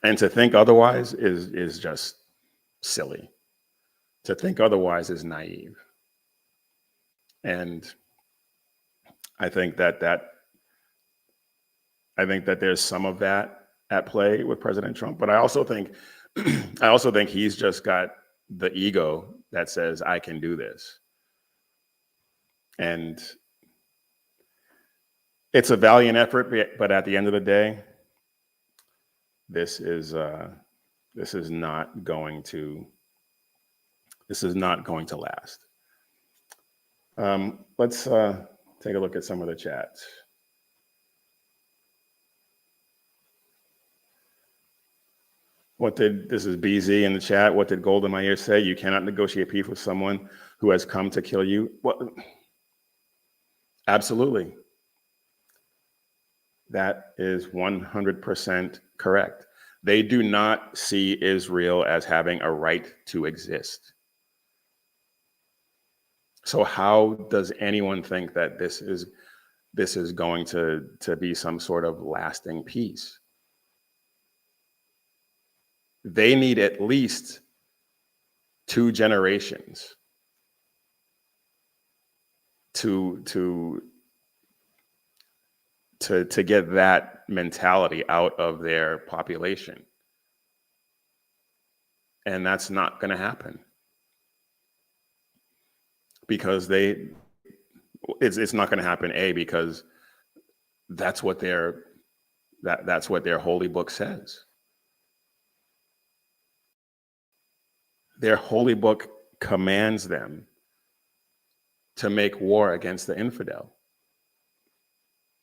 And to think otherwise is just silly. To think otherwise is naive. And I think that there's some of that at play with President Trump, but I also think he's just got the ego that says, I can do this. And it's a valiant effort, but at the end of the day, this is not going to last. Let's take a look at some of the chats. This is BZ in the chat. What did Gold in my ear say? You cannot negotiate peace with someone who has come to kill you. Well, absolutely. That is 100% correct. They do not see Israel as having a right to exist. So how does anyone think that this is going to be some sort of lasting peace? They need at least 2 generations to get that mentality out of their population. And that's not going to happen. Because it's not going to happen, because that's what their holy book says. Their holy book commands them to make war against the infidel.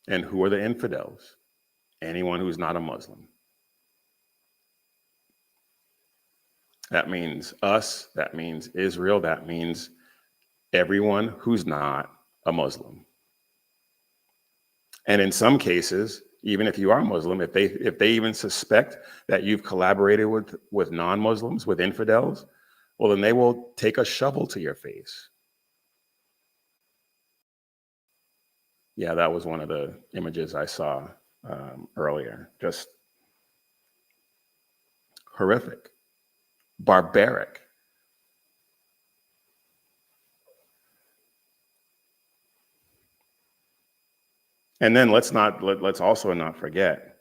And who are the infidels? Anyone who's not a Muslim. That means us, that means Israel, that means everyone who's not a Muslim. And in some cases, even if you are Muslim, if they even suspect that you've collaborated with non-Muslims, with infidels, well, then they will take a shovel to your face. Yeah, that was one of the images I saw earlier. Just horrific, barbaric. And then let's also not forget,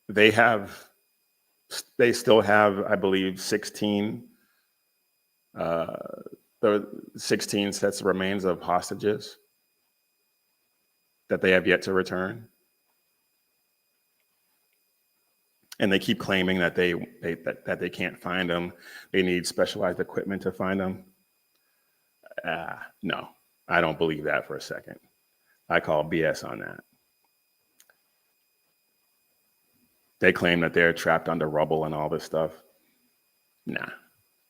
they still have, I believe, 16 sets of remains of hostages that they have yet to return. And they keep claiming that they can't find them. They need specialized equipment to find them. No, I don't believe that for a second. I call BS on that. They claim that they're trapped under rubble and all this stuff. Nah,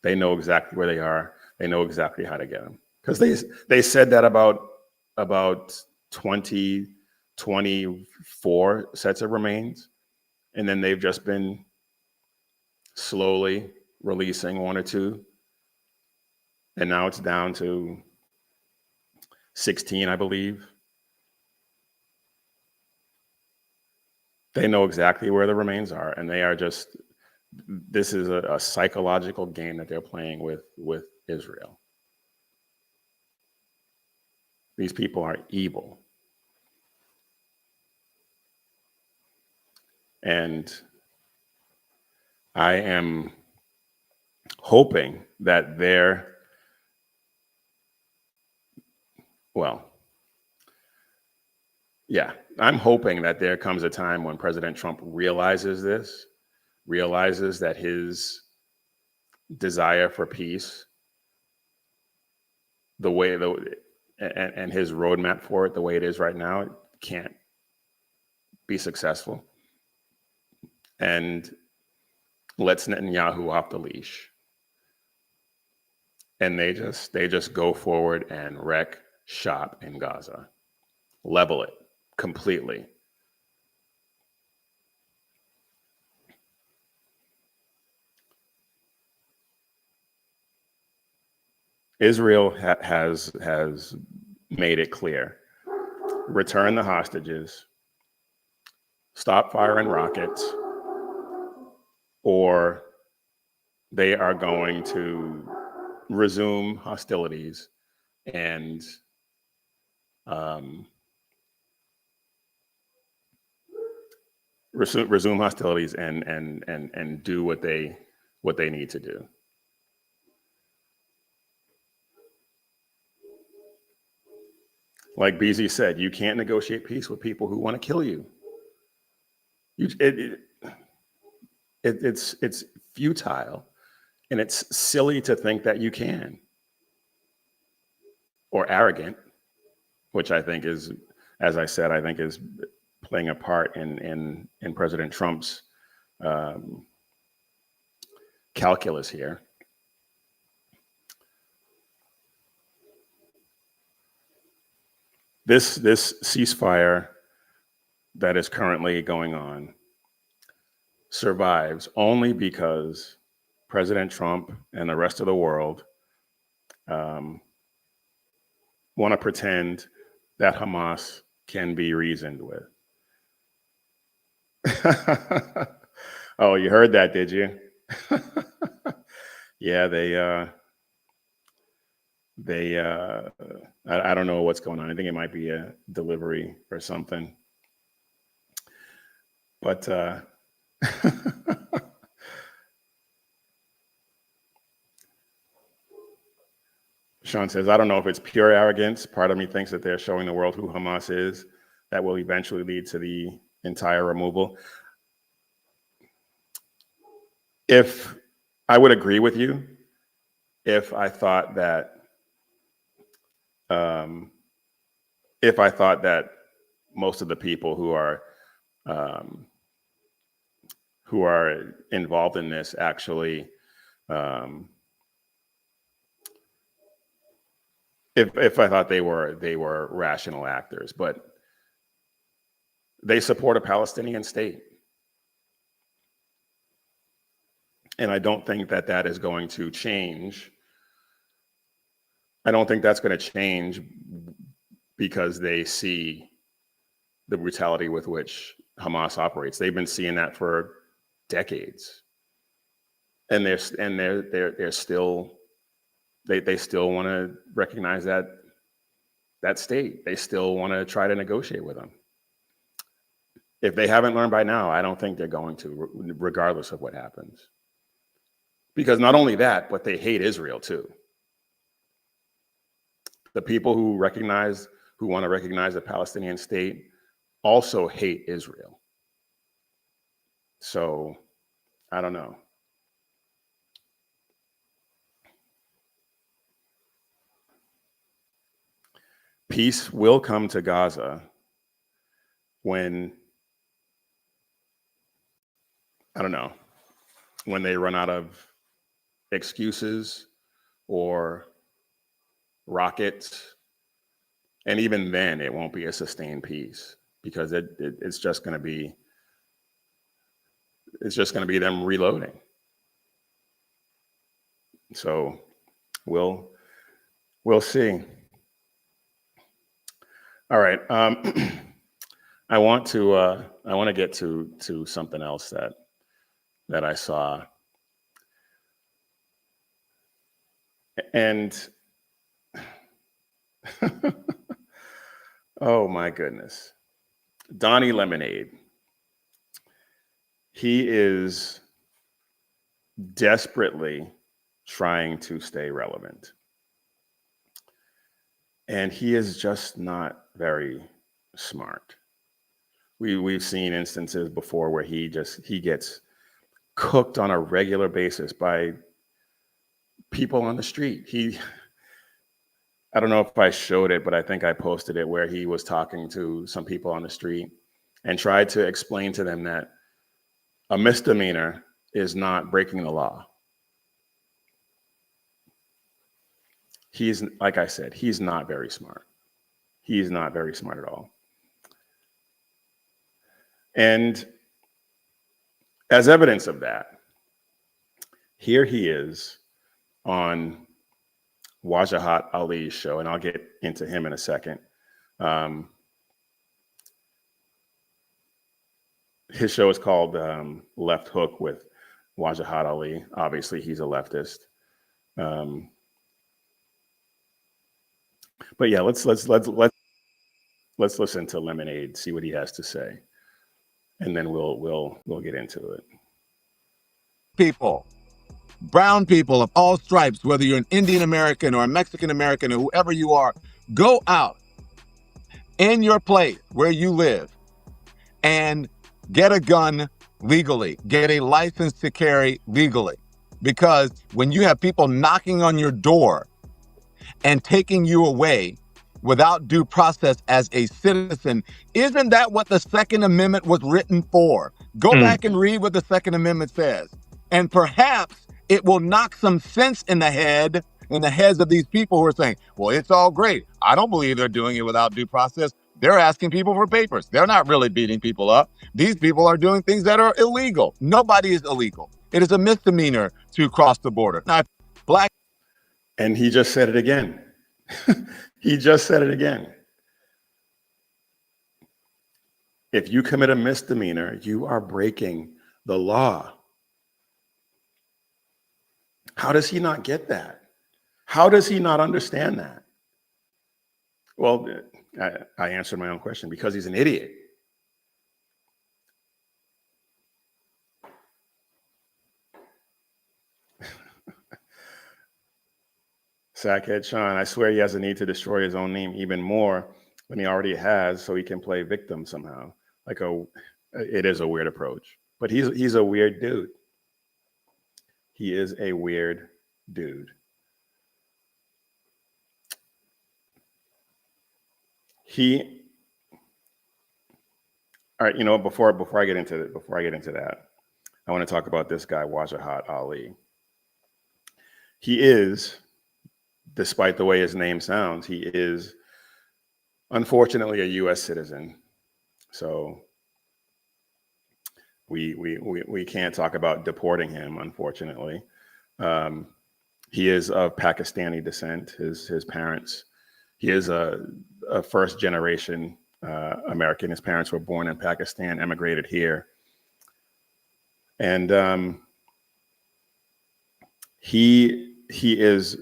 they know exactly where they are. They know exactly how to get them. Because they said that about 24 sets of remains. And then they've just been slowly releasing 1 or 2. And now it's down to 16, I believe. They know exactly where the remains are, and they are just, this is a psychological game that they're playing with Israel. These people are evil. And I am hoping that I'm hoping that there comes a time when President Trump realizes this, realizes that his desire for peace, and his roadmap for it, the way it is right now, it can't be successful, and lets Netanyahu off the leash. And they just go forward and wreck shop in Gaza, level it completely. Israel has made it clear: return the hostages, stop firing rockets, or they are going to resume hostilities and resume hostilities and do what they need to do. Like BZ said, you can't negotiate peace with people who want to kill you. It's futile, and it's silly to think that you can, or arrogant, which I think is, as I said, I think is playing a part in President Trump's calculus here. This ceasefire that is currently going on survives only because President Trump and the rest of the world want to pretend that Hamas can be reasoned with. Oh, you heard that, did you? Yeah, I don't know what's going on. I think it might be a delivery or something. But Sean says, I don't know if it's pure arrogance. Part of me thinks that they're showing the world who Hamas is. That will eventually lead to the entire removal. If I would agree with you, if I thought that most of the people who are involved in this actually, if I thought they were rational actors, but they support a Palestinian state. And I don't think that is going to change. I don't think that's going to change because they see the brutality with which Hamas operates. They've been seeing that for decades, and they still want to recognize that state. They still want to try to negotiate with them. If they haven't learned by now, I don't think they're going to, regardless of what happens. Because not only that, but they hate Israel too. The people who want to recognize a Palestinian state also hate Israel. So, I don't know. Peace will come to Gaza when, I don't know, when they run out of excuses or rockets. And even then, it won't be a sustained peace, because it's just going to be them reloading. So we'll see. All right. I want to get to something else that I saw. And oh my goodness. Donnie Lemonade. He is desperately trying to stay relevant. And he is just not very smart. we've seen instances before where he gets cooked on a regular basis by people on the street. I don't know if I showed it, but I think I posted it, where he was talking to some people on the street and tried to explain to them that a misdemeanor is not breaking the law. He's, like I said, he's not very smart. He's not very smart at all. And as evidence of that, here he is on Wajahat Ali's show, and I'll get into him in a second. His show is called Left Hook with Wajahat Ali. Obviously, he's a leftist. But yeah, let's listen to Lemonade, see what he has to say, and then we'll get into it. People, brown people of all stripes, whether you're an Indian American or a Mexican American or whoever you are, go out in your place where you live and get a gun legally, get a license to carry legally. Because when you have people knocking on your door and taking you away without due process as a citizen, isn't that what the Second Amendment was written for? Go back and read what the Second Amendment says. And perhaps it will knock some sense in the heads of these people who are saying, well, it's all great. I don't believe they're doing it without due process. They're asking people for papers. They're not really beating people up. These people are doing things that are illegal. Nobody is illegal. It is a misdemeanor to cross the border. Now, black. And he just said it again. He just said it again. If you commit a misdemeanor, you are breaking the law. How does he not get that? How does he not understand that? Well, I answered my own question: because he's an idiot. Sackhead Sean, I swear he has a need to destroy his own name even more than he already has, so he can play victim somehow. It is a weird approach, but he's a weird dude. He is a weird dude. All right, you know, before I get into that, I want to talk about this guy, Wajahat Ali. He is, despite the way his name sounds, he is unfortunately a U.S. citizen. So we can't talk about deporting him, unfortunately. He is of Pakistani descent. His parents, he is a first generation American. His parents were born in Pakistan, emigrated here. And he is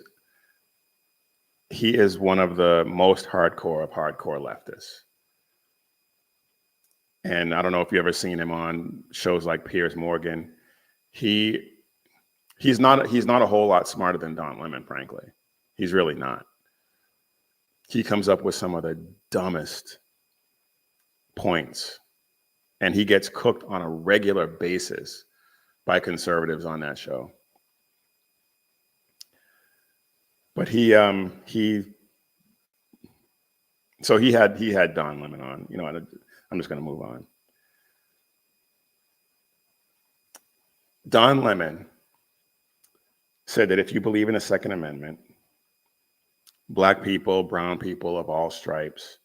one of the most hardcore of hardcore leftists. And I don't know if you've ever seen him on shows like Piers Morgan. He's not a whole lot smarter than Don Lemon, frankly. He's really not. He comes up with some of the dumbest points, and he gets cooked on a regular basis by conservatives on that show. But he had Don Lemon on. You know, I'm just going to move on. Don Lemon said that if you believe in the Second Amendment, Black people, brown people of all stripes,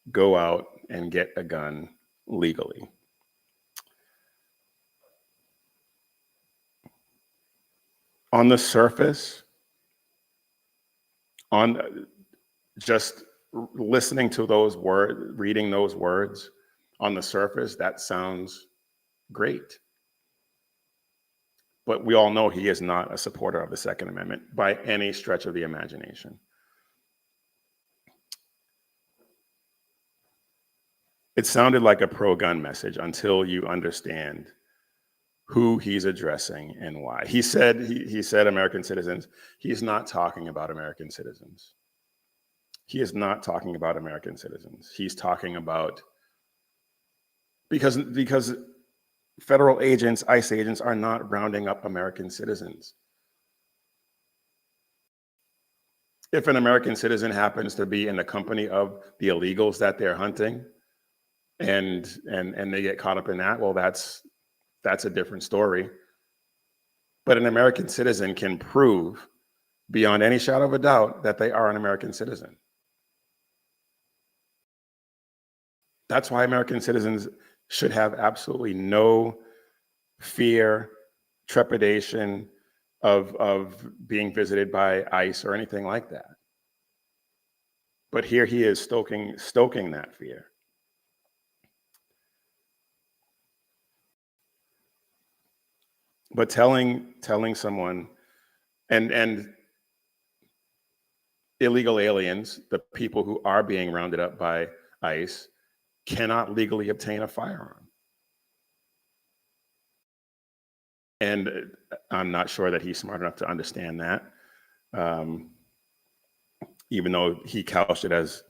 go out and get a gun legally. On the surface, on just listening to those words, reading those words, on the surface, that sounds great. But we all know he is not a supporter of the Second Amendment by any stretch of the imagination. It sounded like a pro-gun message until you understand who he's addressing and why. He said American citizens. He's not talking about American citizens. He is not talking about American citizens. He's talking about Because federal agents, ICE agents, are not rounding up American citizens. If an American citizen happens to be in the company of the illegals that they're hunting, and they get caught up in that, well, that's a different story. But an American citizen can prove beyond any shadow of a doubt that they are an American citizen. That's why American citizens should have absolutely no fear, trepidation of being visited by ICE or anything like that. But here he is stoking that fear. But telling someone, and illegal aliens, the people who are being rounded up by ICE, cannot legally obtain a firearm. And I'm not sure that he's smart enough to understand that, even though he couched it as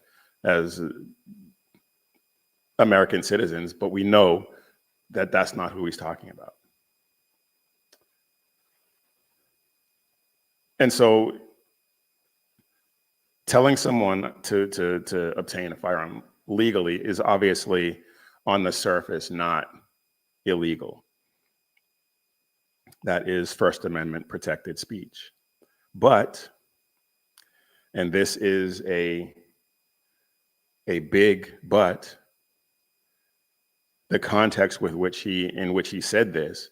American citizens, but we know that that's not who he's talking about. And so telling someone to obtain a firearm legally is obviously, on the surface, not illegal. That is First Amendment protected speech. But, and this is a big but, the context in which he said this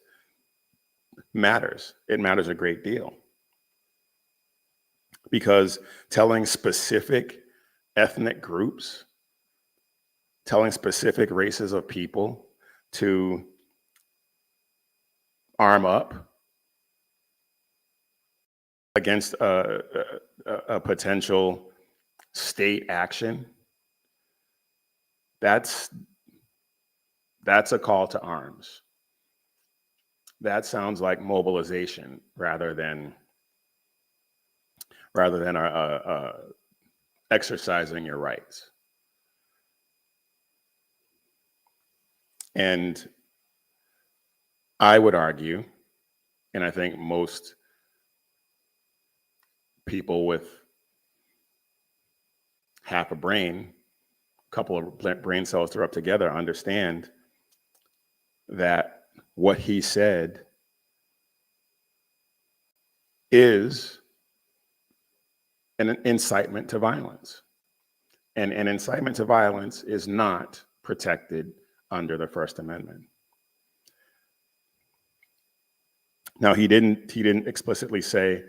matters. It matters a great deal. Because telling specific ethnic groups, telling specific races of people to arm up against a potential state action, that's a call to arms. That sounds like mobilization rather than exercising your rights. And I would argue, and I think most people with half a brain, a couple of brain cells to rub together, understand that what he said is an incitement to violence. And an incitement to violence is not protected under the First Amendment. Now, he didn't explicitly say,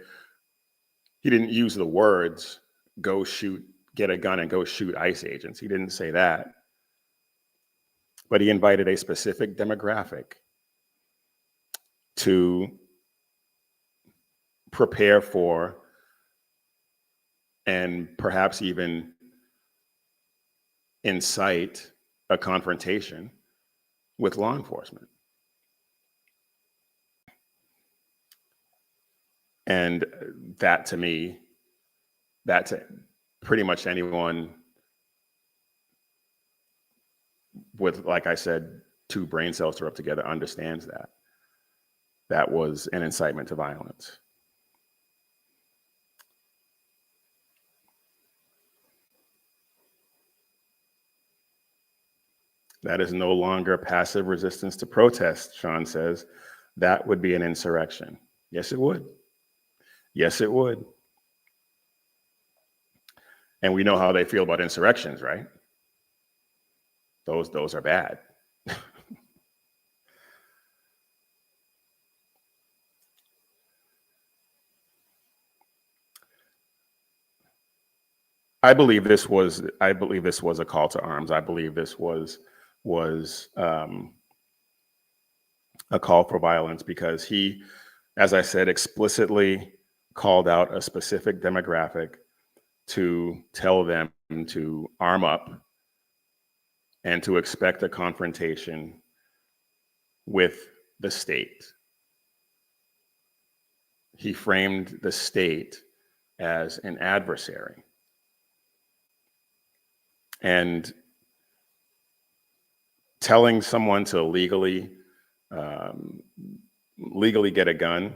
he didn't use the words, go shoot, get a gun and go shoot ICE agents. He didn't say that. But he invited a specific demographic to prepare for and perhaps even incite a confrontation with law enforcement. And that, to me, that to pretty much anyone with, like I said, two brain cells to rub together understands that. That was an incitement to violence. That is no longer passive resistance to protest, Sean says. That would be an insurrection. Yes, it would. Yes, it would. And we know how they feel about insurrections, right? Those are bad. I believe this was a call to arms. I believe this was a call for violence because he, as I said, explicitly called out a specific demographic to tell them to arm up and to expect a confrontation with the state. He framed the state as an adversary. And telling someone to legally get a gun,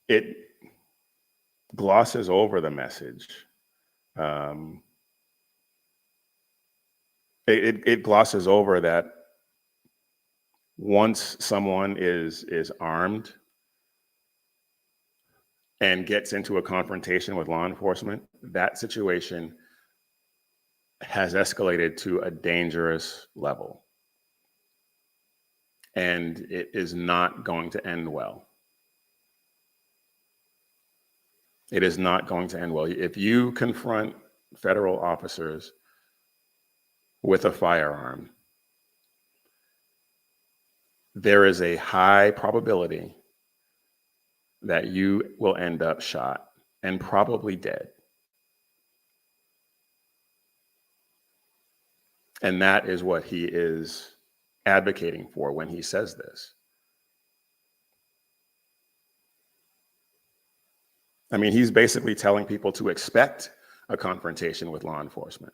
it glosses over the message. It glosses over that once someone is armed and gets into a confrontation with law enforcement, that situation has escalated to a dangerous level. And it is not going to end well. It is not going to end well. If you confront federal officers with a firearm, there is a high probability that you will end up shot and probably dead. And that is what he is advocating for when he says this. I mean, he's basically telling people to expect a confrontation with law enforcement.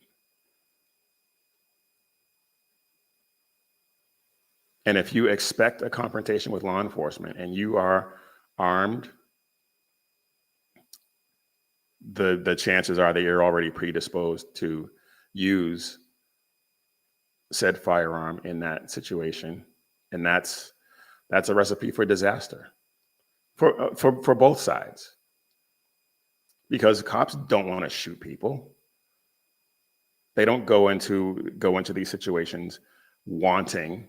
And if you expect a confrontation with law enforcement and you are armed, the chances are that you're already predisposed to use said firearm in that situation. And that's a recipe for disaster for both sides. Because cops don't want to shoot people. They don't go into these situations wanting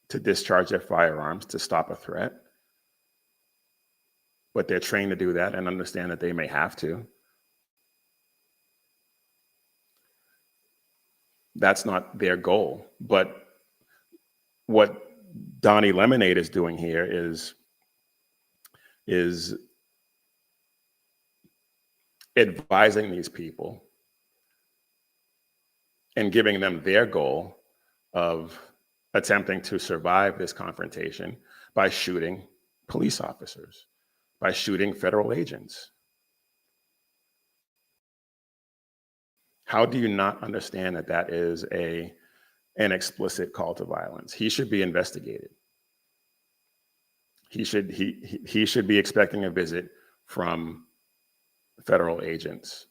to discharge their firearms to stop a threat. But they're trained to do that and understand that they may have to. That's not their goal. But what Donnie Lemonade is doing here is advising these people and giving them their goal of attempting to survive this confrontation by shooting police officers, by shooting federal agents. How do you not understand that that is an explicit call to violence? He should be investigated. He should be expecting a visit from federal agents.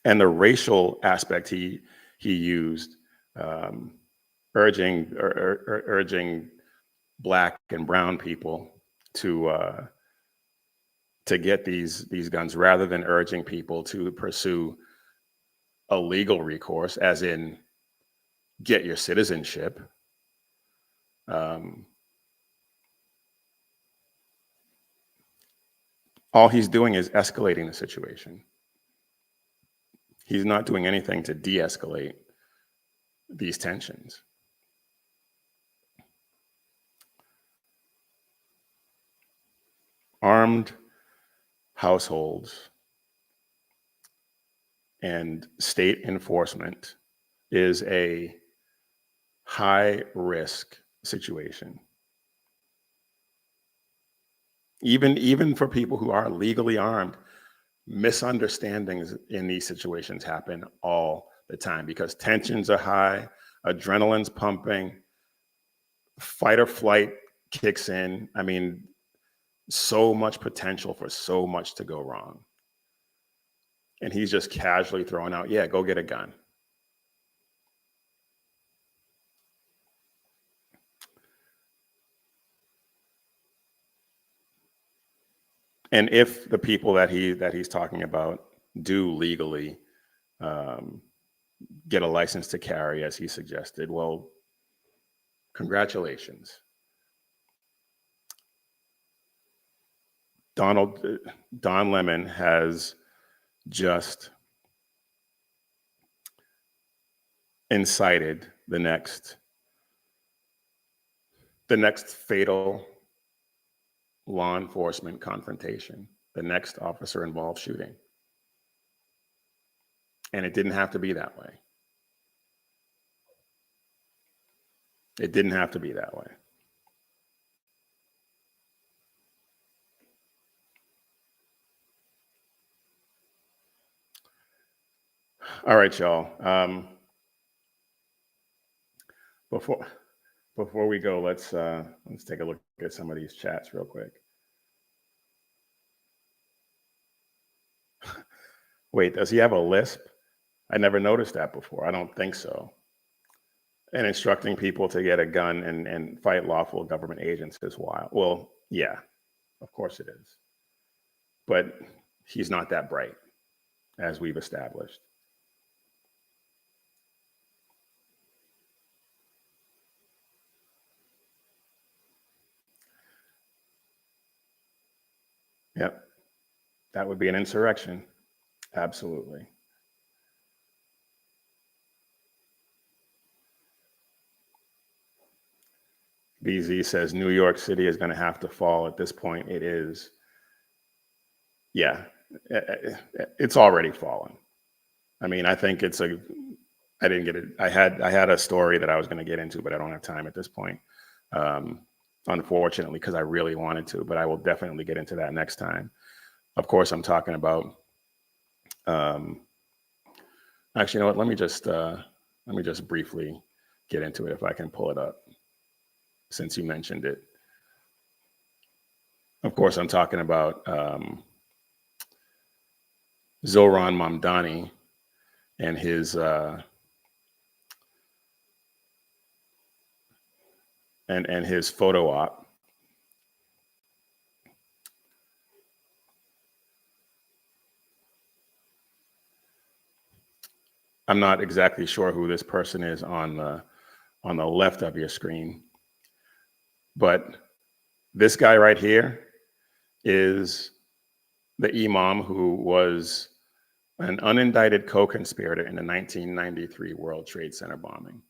And the racial aspect he used, urging Black and brown people to get these guns, rather than urging people to pursue a legal recourse, as in get your citizenship. All he's doing is escalating the situation. He's not doing anything to de-escalate these tensions. Armed households and state enforcement is a high-risk situation. Even for people who are legally armed, misunderstandings in these situations happen all the time because tensions are high, adrenaline's pumping, fight or flight kicks in. I mean, so much potential for so much to go wrong. And he's just casually throwing out, yeah, go get a gun. And if the people that he's talking about do legally get a license to carry, as he suggested, well, congratulations. Don Lemon has just incited the next fatal law enforcement confrontation, the next officer involved shooting. And it didn't have to be that way. It didn't have to be that way. All right, y'all. Before we go, let's take a look at some of these chats real quick. Wait, does he have a lisp? I never noticed that before. I don't think so. And instructing people to get a gun and fight lawful government agents is wild. Well, yeah, of course it is. But he's not that bright, as we've established. Yep, that would be an insurrection. Absolutely. BZ says New York City is going to have to fall. At this point, it is. Yeah, it's already fallen. I mean, I think it's a. I didn't get it. I had a story that I was going to get into, but I don't have time at this point, unfortunately, because I really wanted to. But I will definitely get into that next time. Of course, I'm talking about. Actually, you know what? Let me just briefly get into it if I can pull it up, since you mentioned it. Of course, I'm talking about Zohran Mamdani and his and his photo op. I'm not exactly sure who this person is on the left of your screen, but this guy right here is the imam who was an unindicted co-conspirator in the 1993 World Trade Center bombing.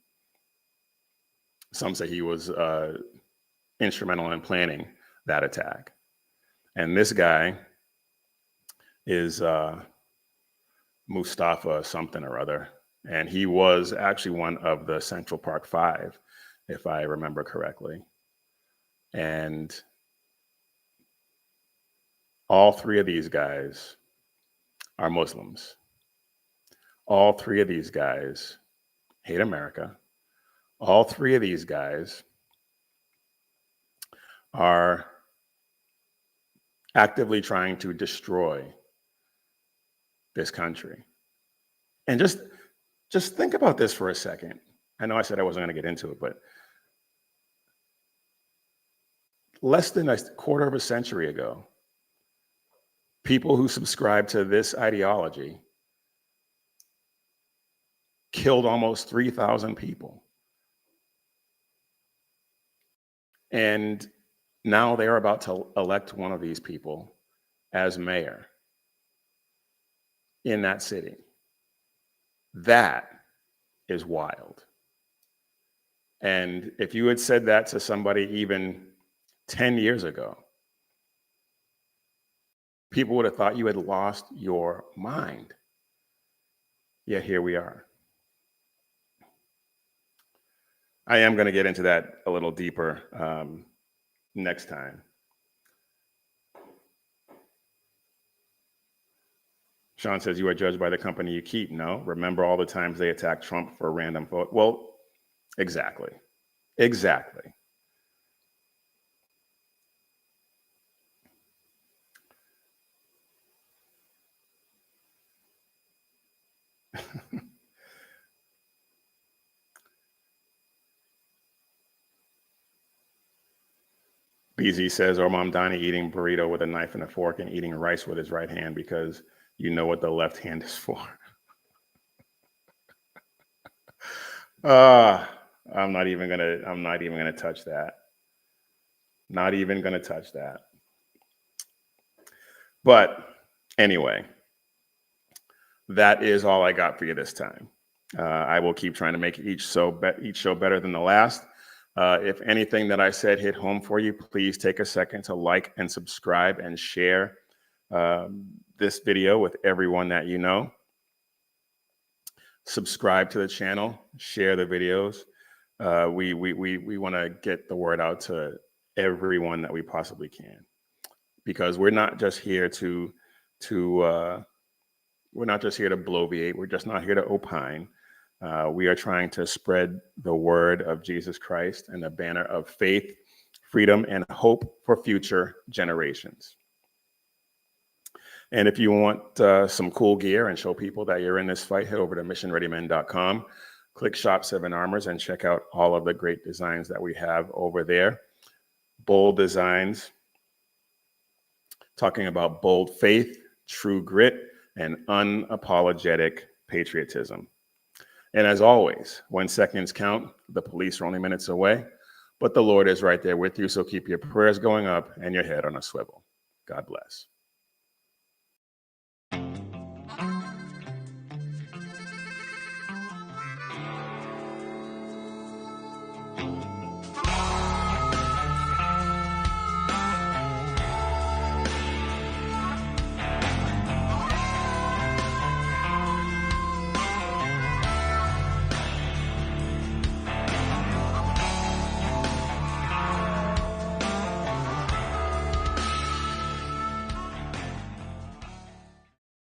Some say he was instrumental in planning that attack. And this guy is Mustafa something or other. And he was actually one of the Central Park Five, if I remember correctly. And all three of these guys are Muslims. All three of these guys hate America. All three of these guys are actively trying to destroy this country. And just think about this for a second. I know I said I wasn't going to get into it, but less than a quarter of a century ago, people who subscribe to this ideology killed almost 3,000 people. And now they're about to elect one of these people as mayor in that city. That is wild. And if you had said that to somebody even 10 years ago, people would have thought you had lost your mind. Yet here we are. I am going to get into that a little deeper next time. Sean says, you are judged by the company you keep. No, remember all the times they attacked Trump for a random vote. Well, exactly. Exactly. BZ says, or Mamdani eating burrito with a knife and a fork and eating rice with his right hand because you know what the left hand is for. I'm not even gonna touch that. Not even gonna touch that. But anyway, that is all I got for you this time. I will keep trying to make each show better than the last. If anything that I said hit home for you, please take a second to like and subscribe and share this video with everyone that you know. Subscribe to the channel, share the videos. We want to get the word out to everyone that we possibly can, because we're not just here to We're not just here to bloviate. We're just not here to opine. We are trying to spread the word of Jesus Christ and the banner of faith, freedom, and hope for future generations. And if you want some cool gear and show people that you're in this fight, head over to missionreadymen.com, click Shop 7 Armors, and check out all of the great designs that we have over there. Bold designs, talking about bold faith, true grit, and unapologetic patriotism. And as always, when seconds count, the police are only minutes away, but the Lord is right there with you, so keep your prayers going up and your head on a swivel. God bless.